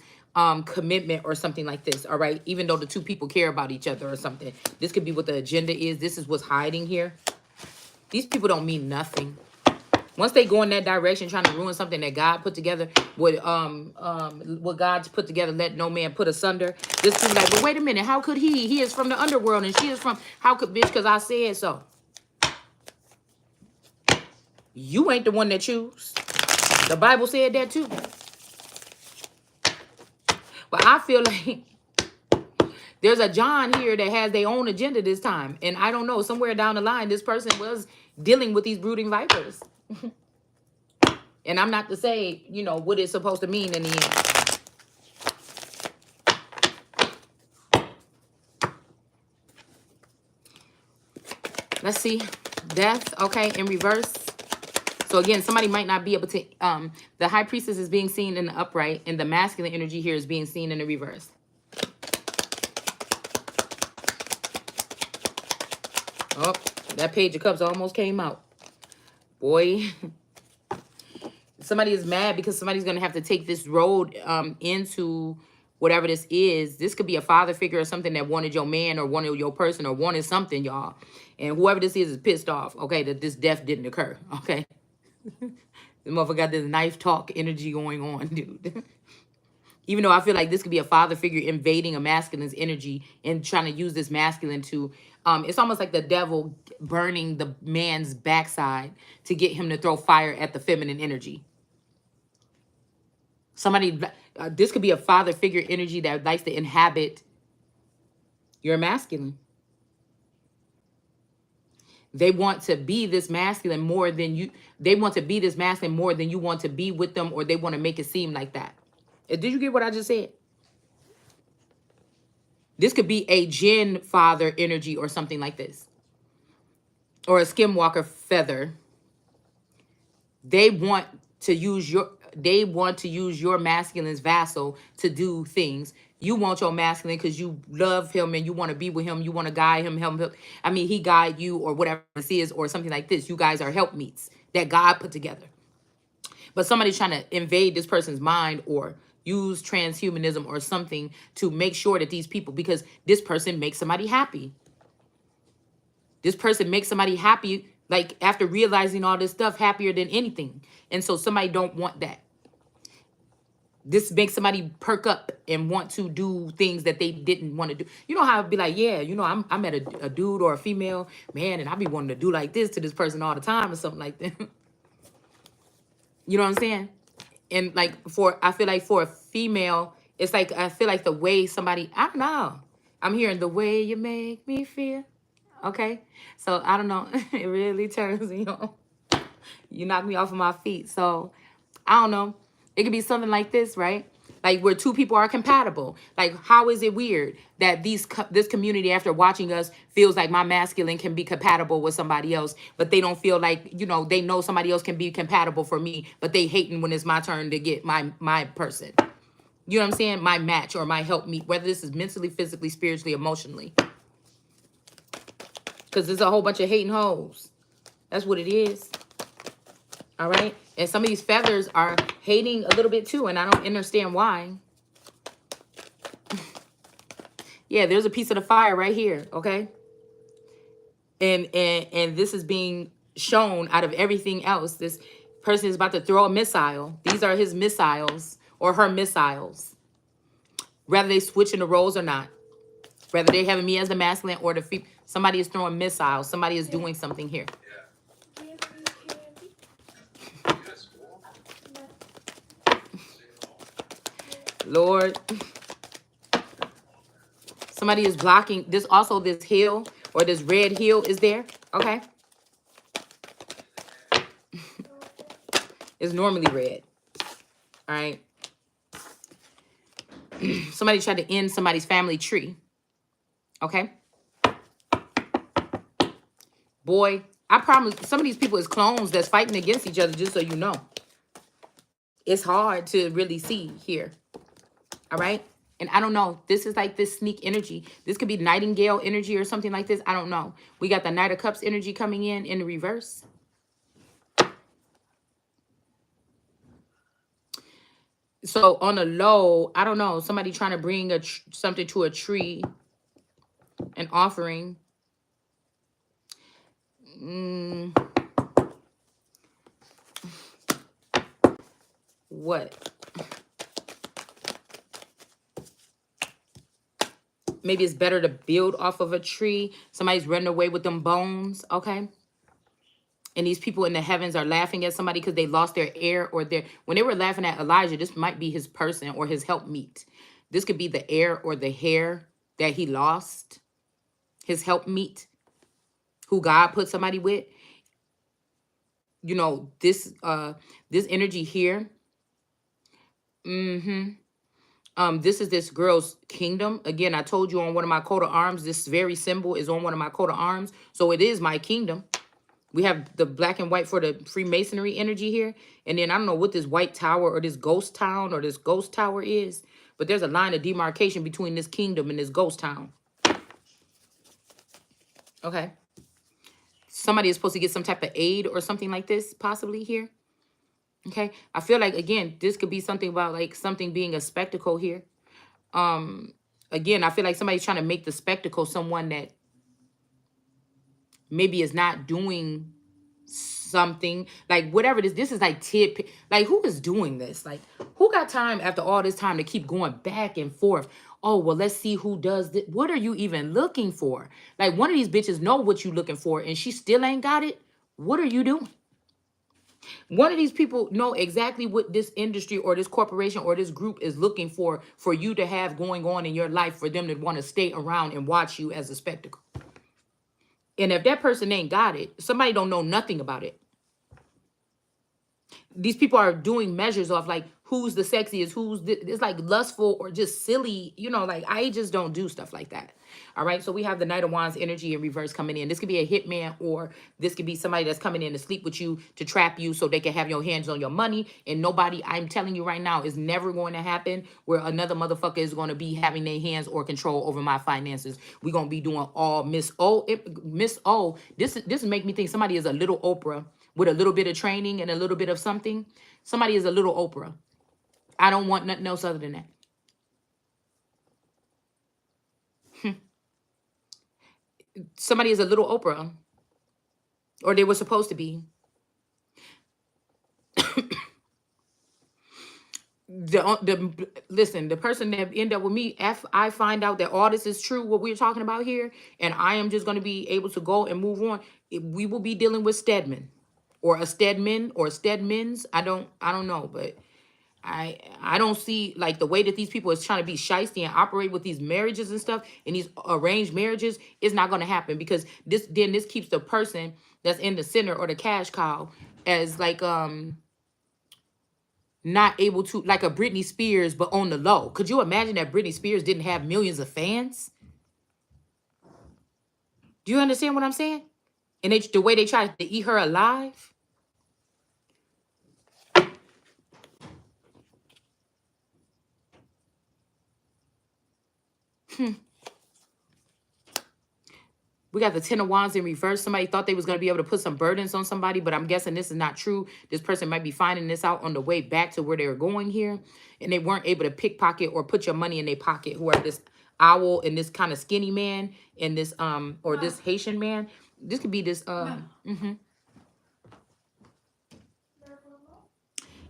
commitment or something like this, all right? Even though the two people care about each other or something. This could be what the agenda is. This is what's hiding here. These people don't mean nothing. Once they go in that direction, trying to ruin something that God put together, what God's put together, let no man put asunder. This is like, but wait a minute, how could he? He is from the underworld and she is from, how could, bitch, because I said so. You ain't the one that choose. The Bible said that too. But I feel like there's a John here that has their own agenda this time. And I don't know, somewhere down the line, this person was dealing with these brooding vipers. And I'm not to say, you know, what it's supposed to mean in the end. Let's see. Death, okay, in reverse. So again, somebody might not be able to, the high priestess is being seen in the upright, and the masculine energy here is being seen in the reverse. Oh, that page of cups almost came out. Boy. Somebody is mad because somebody's going to have to take this road into whatever this is. This could be a father figure or something that wanted your man or wanted your person or wanted something, y'all. And whoever this is pissed off, okay, that this death didn't occur, okay? The motherfucker got this knife talk energy going on, dude. Even though I feel like this could be a father figure invading a masculine's energy and trying to use this masculine to, it's almost like the devil burning the man's backside to get him to throw fire at the feminine energy. Somebody, this could be a father figure energy that likes to inhabit your masculine. They want to be this masculine more than you. They want to be this masculine more than you want to be with them, or they want to make it seem like that. Did you get what I just said? This could be a Jinn father energy or something like this. Or a skinwalker feather. They want to use your masculine's vassal to do things. You want your masculine because you love him and you want to be with him. You want to guide him, help him. I mean, he guide you or whatever this is or something like this. You guys are helpmeets that God put together. But somebody's trying to invade this person's mind or use transhumanism or something to make sure that these people, because this person makes somebody happy. This person makes somebody happy, like after realizing all this stuff, happier than anything. And so somebody don't want that. This makes somebody perk up and want to do things that they didn't want to do. You know how I'd be like, yeah, you know, I met a dude or a female, man, and I be wanting to do like this to this person all the time or something like that. You know what I'm saying? And like I feel like for a female, it's like, I feel like the way somebody, I don't know. I'm hearing the way you make me feel. Okay. So I don't know. It really turns me on. You knock me off of my feet. So I don't know. It could be something like this, right? Like where two people are compatible. Like how is it weird that this community, after watching us, feels like my masculine can be compatible with somebody else, but they don't feel like, they know somebody else can be compatible for me, but they hating when it's my turn to get my person. You know what I'm saying? My match or my help meet, whether this is mentally, physically, spiritually, emotionally. Because there's a whole bunch of hating hoes. That's what it is. All right? And some of these feathers are hating a little bit too, and I don't understand why. Yeah, there's a piece of the fire right here, okay? And this is being shown out of everything else. This person is about to throw a missile. These are his missiles or her missiles. Whether they switching the roles or not. Whether they having me as the masculine or the female. Somebody is throwing missiles. Somebody is doing something here. Lord. Somebody is blocking. This also, this hill or this red hill is there. Okay. It's normally red. All right. Somebody tried to end somebody's family tree. Okay. Boy, I promise some of these people is clones that's fighting against each other, just so you know. It's hard to really see here. All right. And I don't know. This is like this sneak energy. This could be Nightingale energy or something like this. I don't know. We got the Knight of Cups energy coming in the reverse. So on a low, I don't know. Somebody trying to bring something to a tree. An offering. What? Maybe it's better to build off of a tree. Somebody's running away with them bones, okay? And these people in the heavens are laughing at somebody because they lost their heir or their... When they were laughing at Elijah, this might be his person or his helpmeet. This could be the heir or the hair that he lost. His helpmeet, who God put somebody with. This energy here. This is this girl's kingdom. Again, I told you on one of my coat of arms, this very symbol is on one of my coat of arms. So it is my kingdom. We have the black and white for the Freemasonry energy here. And then I don't know what this white tower or this ghost town or this ghost tower is. But there's a line of demarcation between this kingdom and this ghost town. Okay. Somebody is supposed to get some type of aid or something like this possibly here. Okay. I feel like, again, this could be something about like something being a spectacle here. Again, I feel like somebody's trying to make the spectacle someone that maybe is not doing something. Like whatever it is, this is like tip. Like who is doing this? Like who got time after all this time to keep going back and forth? Oh, well, let's see who does this. What are you even looking for? Like one of these bitches know what you looking for and she still ain't got it. What are you doing? One of these people know exactly what this industry or this corporation or this group is looking for you to have going on in your life, for them to want to stay around and watch you as a spectacle. And if that person ain't got it, somebody don't know nothing about it. These people are doing measures of like who's the sexiest, it's like lustful or just silly, like I just don't do stuff like that. All right. So we have the Knight of Wands energy in reverse coming in. This could be a hitman, or this could be somebody that's coming in to sleep with you, to trap you so they can have your hands on your money. And nobody, I'm telling you right now, is never going to happen where another motherfucker is going to be having their hands or control over my finances. We're going to be doing all Miss O. This make me think somebody is a little Oprah with a little bit of training and a little bit of something. Somebody is a little Oprah. I don't want nothing else other than that. Somebody is a little Oprah. Or they were supposed to be. Listen, the person that end up with me, if I find out that all this is true, what we're talking about here, and I am just going to be able to go and move on, we will be dealing with Stedman. Or a Stedman or Stedmans. I don't know, but I don't see like the way that these people is trying to be shiesty and operate with these marriages and stuff, and these arranged marriages is not going to happen, because this keeps the person that's in the center or the cash cow as like not able to, like a Britney Spears, but on the low. Could you imagine that Britney Spears didn't have millions of fans? Do you understand what I'm saying? And the way they tried to eat her alive. We got the Ten of Wands in reverse. Somebody thought they was going to be able to put some burdens on somebody, but I'm guessing this is not true. This person might be finding this out on the way back to where they were going here, and they weren't able to pickpocket or put your money in their pocket. Who are this owl and this kind of skinny man and this or this Haitian man. This could be this and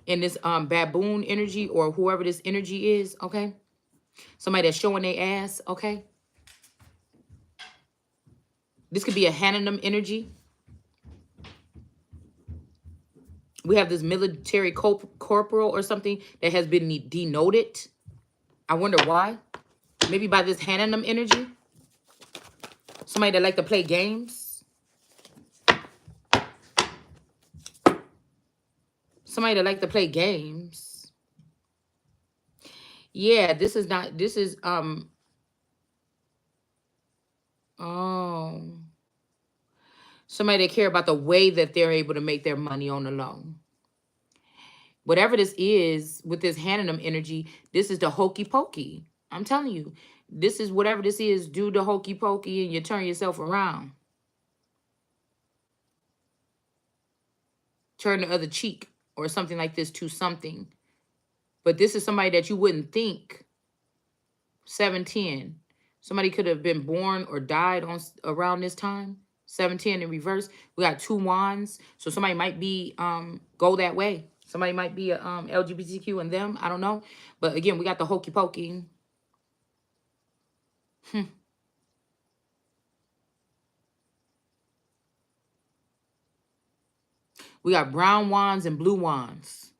this baboon energy or whoever this energy is. Okay, somebody that's showing their ass. Okay. This could be a Hannanum energy. We have this military corporal or something that has been denoted. I wonder why. Maybe by this Hannanum energy. Somebody that like to play games. Somebody that like to play games. Yeah, this is not, this is, oh. Somebody that care about the way that they're able to make their money on the low. Whatever this is with this Hannanum energy, this is the hokey pokey. I'm telling you, this is whatever this is, do the hokey pokey and you turn yourself around. Turn the other cheek or something like this to something. But this is somebody that you wouldn't think. 710. Somebody could have been born or died on around this time. 710 in reverse. We got 2 wands. So somebody might be go that way. Somebody might be a LGBTQ and them. I don't know. But again, we got the hokey pokey. We got brown wands and blue wands.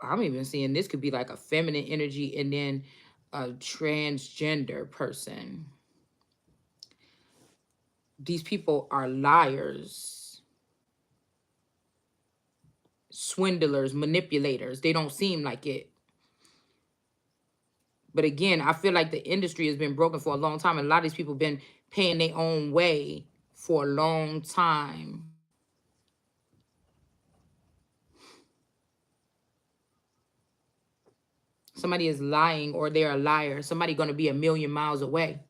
I'm even seeing this could be like a feminine energy and then a transgender person. These people are liars, swindlers, manipulators. They don't seem like it. But again, I feel like the industry has been broken for a long time. And a lot of these people have been paying their own way for a long time. Somebody is lying or they're a liar. Somebody going to be a million miles away.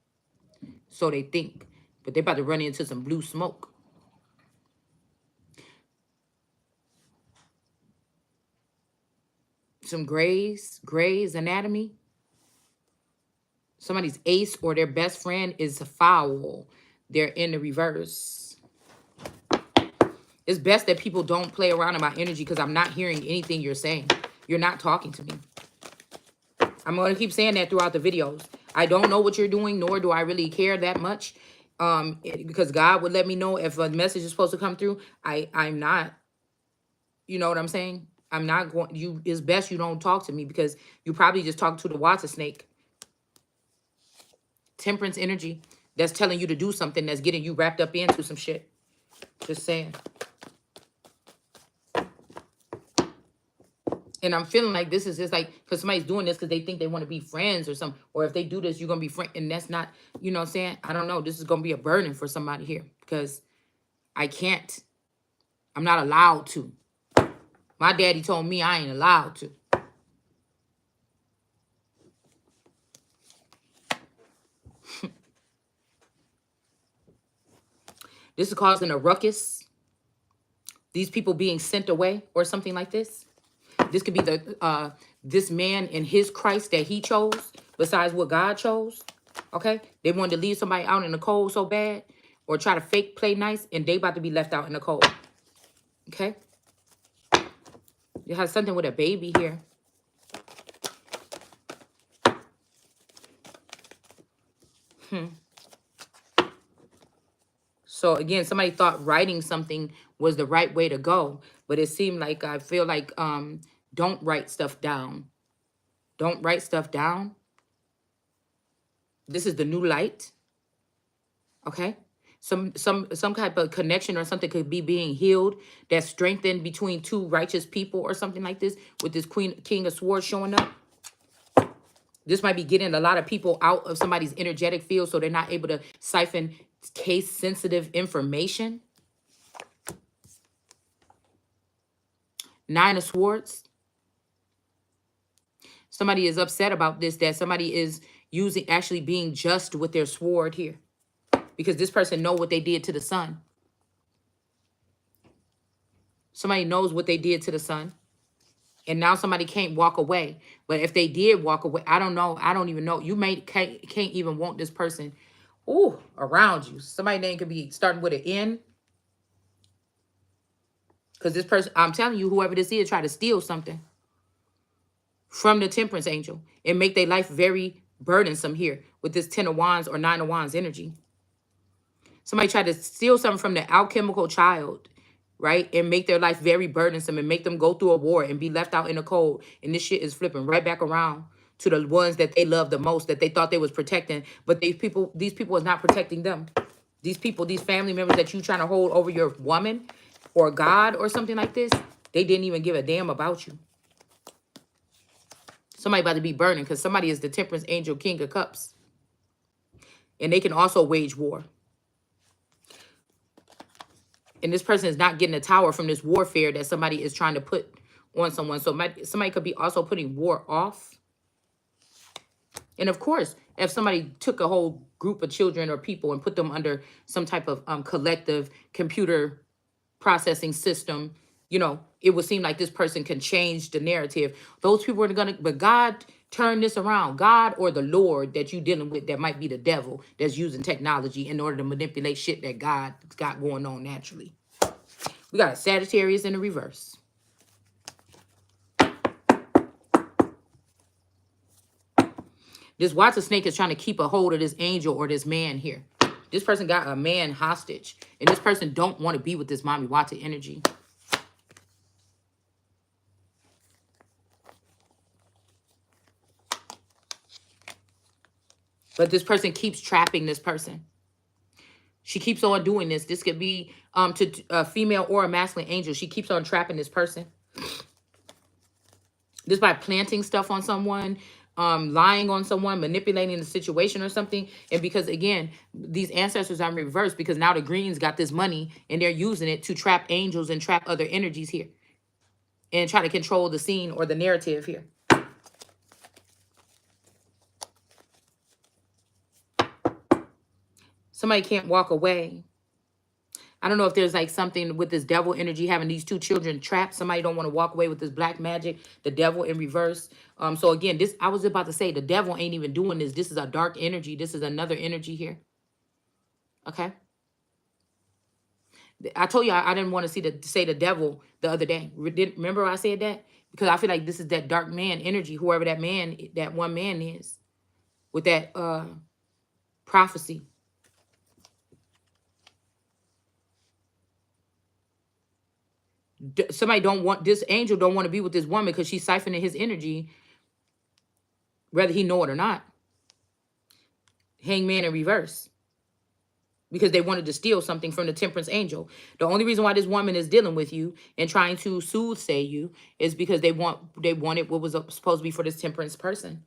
So they think. But they're about to run into some blue smoke. Some Grey's Anatomy. Somebody's ace or their best friend is a foul. They're in the reverse. It's best that people don't play around in my energy because I'm not hearing anything you're saying. You're not talking to me. I'm going to keep saying that throughout the videos. I don't know what you're doing, nor do I really care that much. Because God would let me know if a message is supposed to come through. I'm not, you know what I'm saying? I'm not going, it's best you don't talk to me because you probably just talk to the water snake. Temperance energy that's telling you to do something that's getting you wrapped up into some shit. Just saying. And I'm feeling like this is just like, because somebody's doing this because they think they want to be friends or something. Or if they do this, you're going to be friends. And that's not, you know what I'm saying? I don't know. This is going to be a burden for somebody here because I can't. I'm not allowed to. My daddy told me I ain't allowed to. This is causing a ruckus. These people being sent away or something like this. This could be the this man and his Christ that he chose besides what God chose. Okay? They wanted to leave somebody out in the cold so bad or try to fake play nice and they about to be left out in the cold. Okay? You have something with a baby here. So again, somebody thought writing something was the right way to go, but it seemed like, I feel like, don't write stuff down. Don't write stuff down. This is the new light. Okay. Some type of connection or something could be being healed, that's strengthened between two righteous people or something like this, with this king of swords showing up. This might be getting a lot of people out of somebody's energetic field, so they're not able to siphon case sensitive information. Nine of Swords. Somebody is upset about this, that somebody is actually being just with their sword here, because this person know what they did to the sun. Somebody knows what they did to the sun. And now somebody can't walk away. But if they did walk away, I don't know. I don't even know. You can't even want this person around you. Somebody's name could be starting with an N. Because this person, I'm telling you, whoever this is, try to steal something from the Temperance Angel and make their life very burdensome here with this 10 of Wands or 9 of Wands energy. Somebody tried to steal something from the alchemical child, right? And make their life very burdensome and make them go through a war and be left out in the cold. And this shit is flipping right back around to the ones that they love the most, that they thought they was protecting. But these people is not protecting them. These people, these family members that you trying to hold over your woman or God or something like this, they didn't even give a damn about you. Somebody about to be burning, because somebody is the Temperance Angel, King of Cups. And they can also wage war. And this person is not getting a tower from this warfare that somebody is trying to put on someone. So somebody could be also putting war off. And of course, if somebody took a whole group of children or people and put them under some type of collective computer processing system, you know, it would seem like this person can change the narrative. Those people are going to, but God turn this around. God or the Lord that you dealing with, that might be the devil that's using technology in order to manipulate shit that God's got going on naturally. We got a Sagittarius in the reverse. This water snake is trying to keep a hold of this angel or this man here. This person got a man hostage. And this person don't want to be with this mommy water energy. But this person keeps trapping this person. She keeps on doing this. This could be to a female or a masculine angel. She keeps on trapping this person. This by planting stuff on someone, lying on someone, manipulating the situation or something. And because, again, these ancestors are in reverse, because now the greens got this money and they're using it to trap angels and trap other energies here. And try to control the scene or the narrative here. Somebody can't walk away. I don't know if there's like something with this devil energy, having these two children trapped. Somebody don't want to walk away with this black magic, the devil in reverse. So again, this, I was about to say, the devil ain't even doing this. This is a dark energy. This is another energy here. Okay. I told you I didn't want to say the devil the other day. Remember I said that? Because I feel like this is that dark man energy, whoever that man, that one man is, with that prophecy. Somebody this angel don't want to be with this woman because she's siphoning his energy, whether he know it or not. Hangman in reverse. Because they wanted to steal something from the Temperance Angel. The only reason why this woman is dealing with you and trying to soothsay you is because they wanted what was supposed to be for this Temperance person.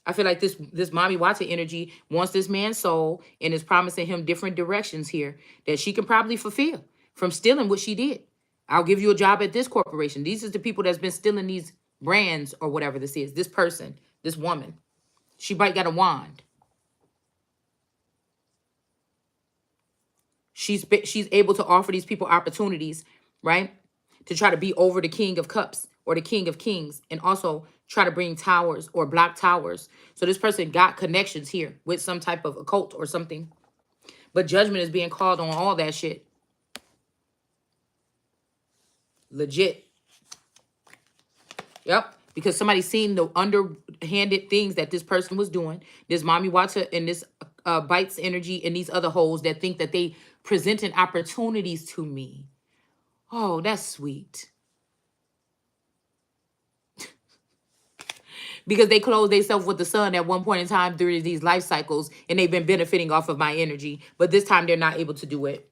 I feel like this Mommy Wata energy wants this man's soul and is promising him different directions here that she can probably fulfill from stealing what she did. I'll give you a job at this corporation. These is the people that's been stealing these brands or whatever this is. This person, this woman, she might got a wand. She's able to offer these people opportunities, right? To try to be over the King of Cups or the King of Kings, and also try to bring towers or block towers. So this person got connections here with some type of occult or something. But judgment is being called on all that shit. Legit. Yep. because somebody's seen the underhanded things that this person was doing. This mommy Wata and this bites energy and these other hoes that think that they presenting opportunities to me. Oh, that's sweet. Because they clothed themselves with the sun at one point in time during these life cycles, and they've been benefiting off of my energy. But this time they're not able to do it.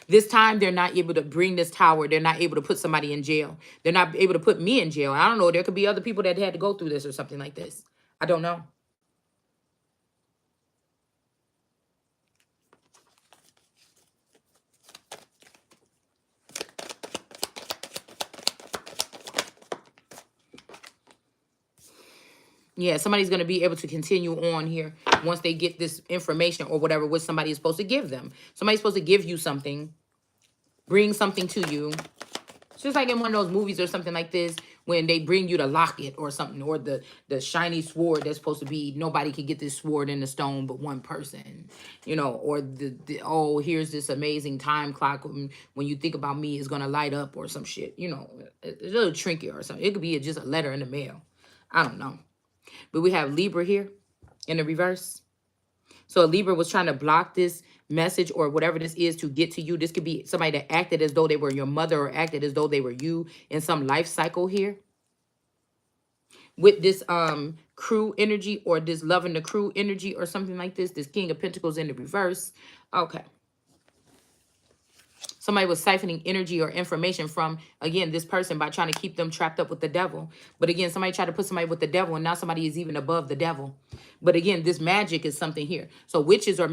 This time they're not able to bring this tower. They're not able to put somebody in jail. They're not able to put me in jail. I don't know. There could be other people that had to go through this or something like this. I don't know. Yeah, somebody's going to be able to continue on here once they get this information or whatever, what somebody is supposed to give them. Somebody's supposed to give you something, bring something to you. It's just like in one of those movies or something like this, when they bring you the locket or something, or the shiny sword that's supposed to be, nobody can get this sword in the stone but one person, you know, or oh, here's this amazing time clock when you think about me, it's going to light up or some shit, you know, a little trinket or something. It could be just a letter in the mail. I don't know. But we have Libra here in the reverse. So Libra was trying to block this message or whatever this is to get to you. This could be somebody that acted as though they were your mother or acted as though they were you in some life cycle here. With this crew energy or this loving the crew energy or something like this. This King of Pentacles in the reverse. Okay. Somebody was siphoning energy or information from, again, this person by trying to keep them trapped up with the devil. But again, somebody tried to put somebody with the devil, and now somebody is even above the devil. But again, this magic is something here. So witches are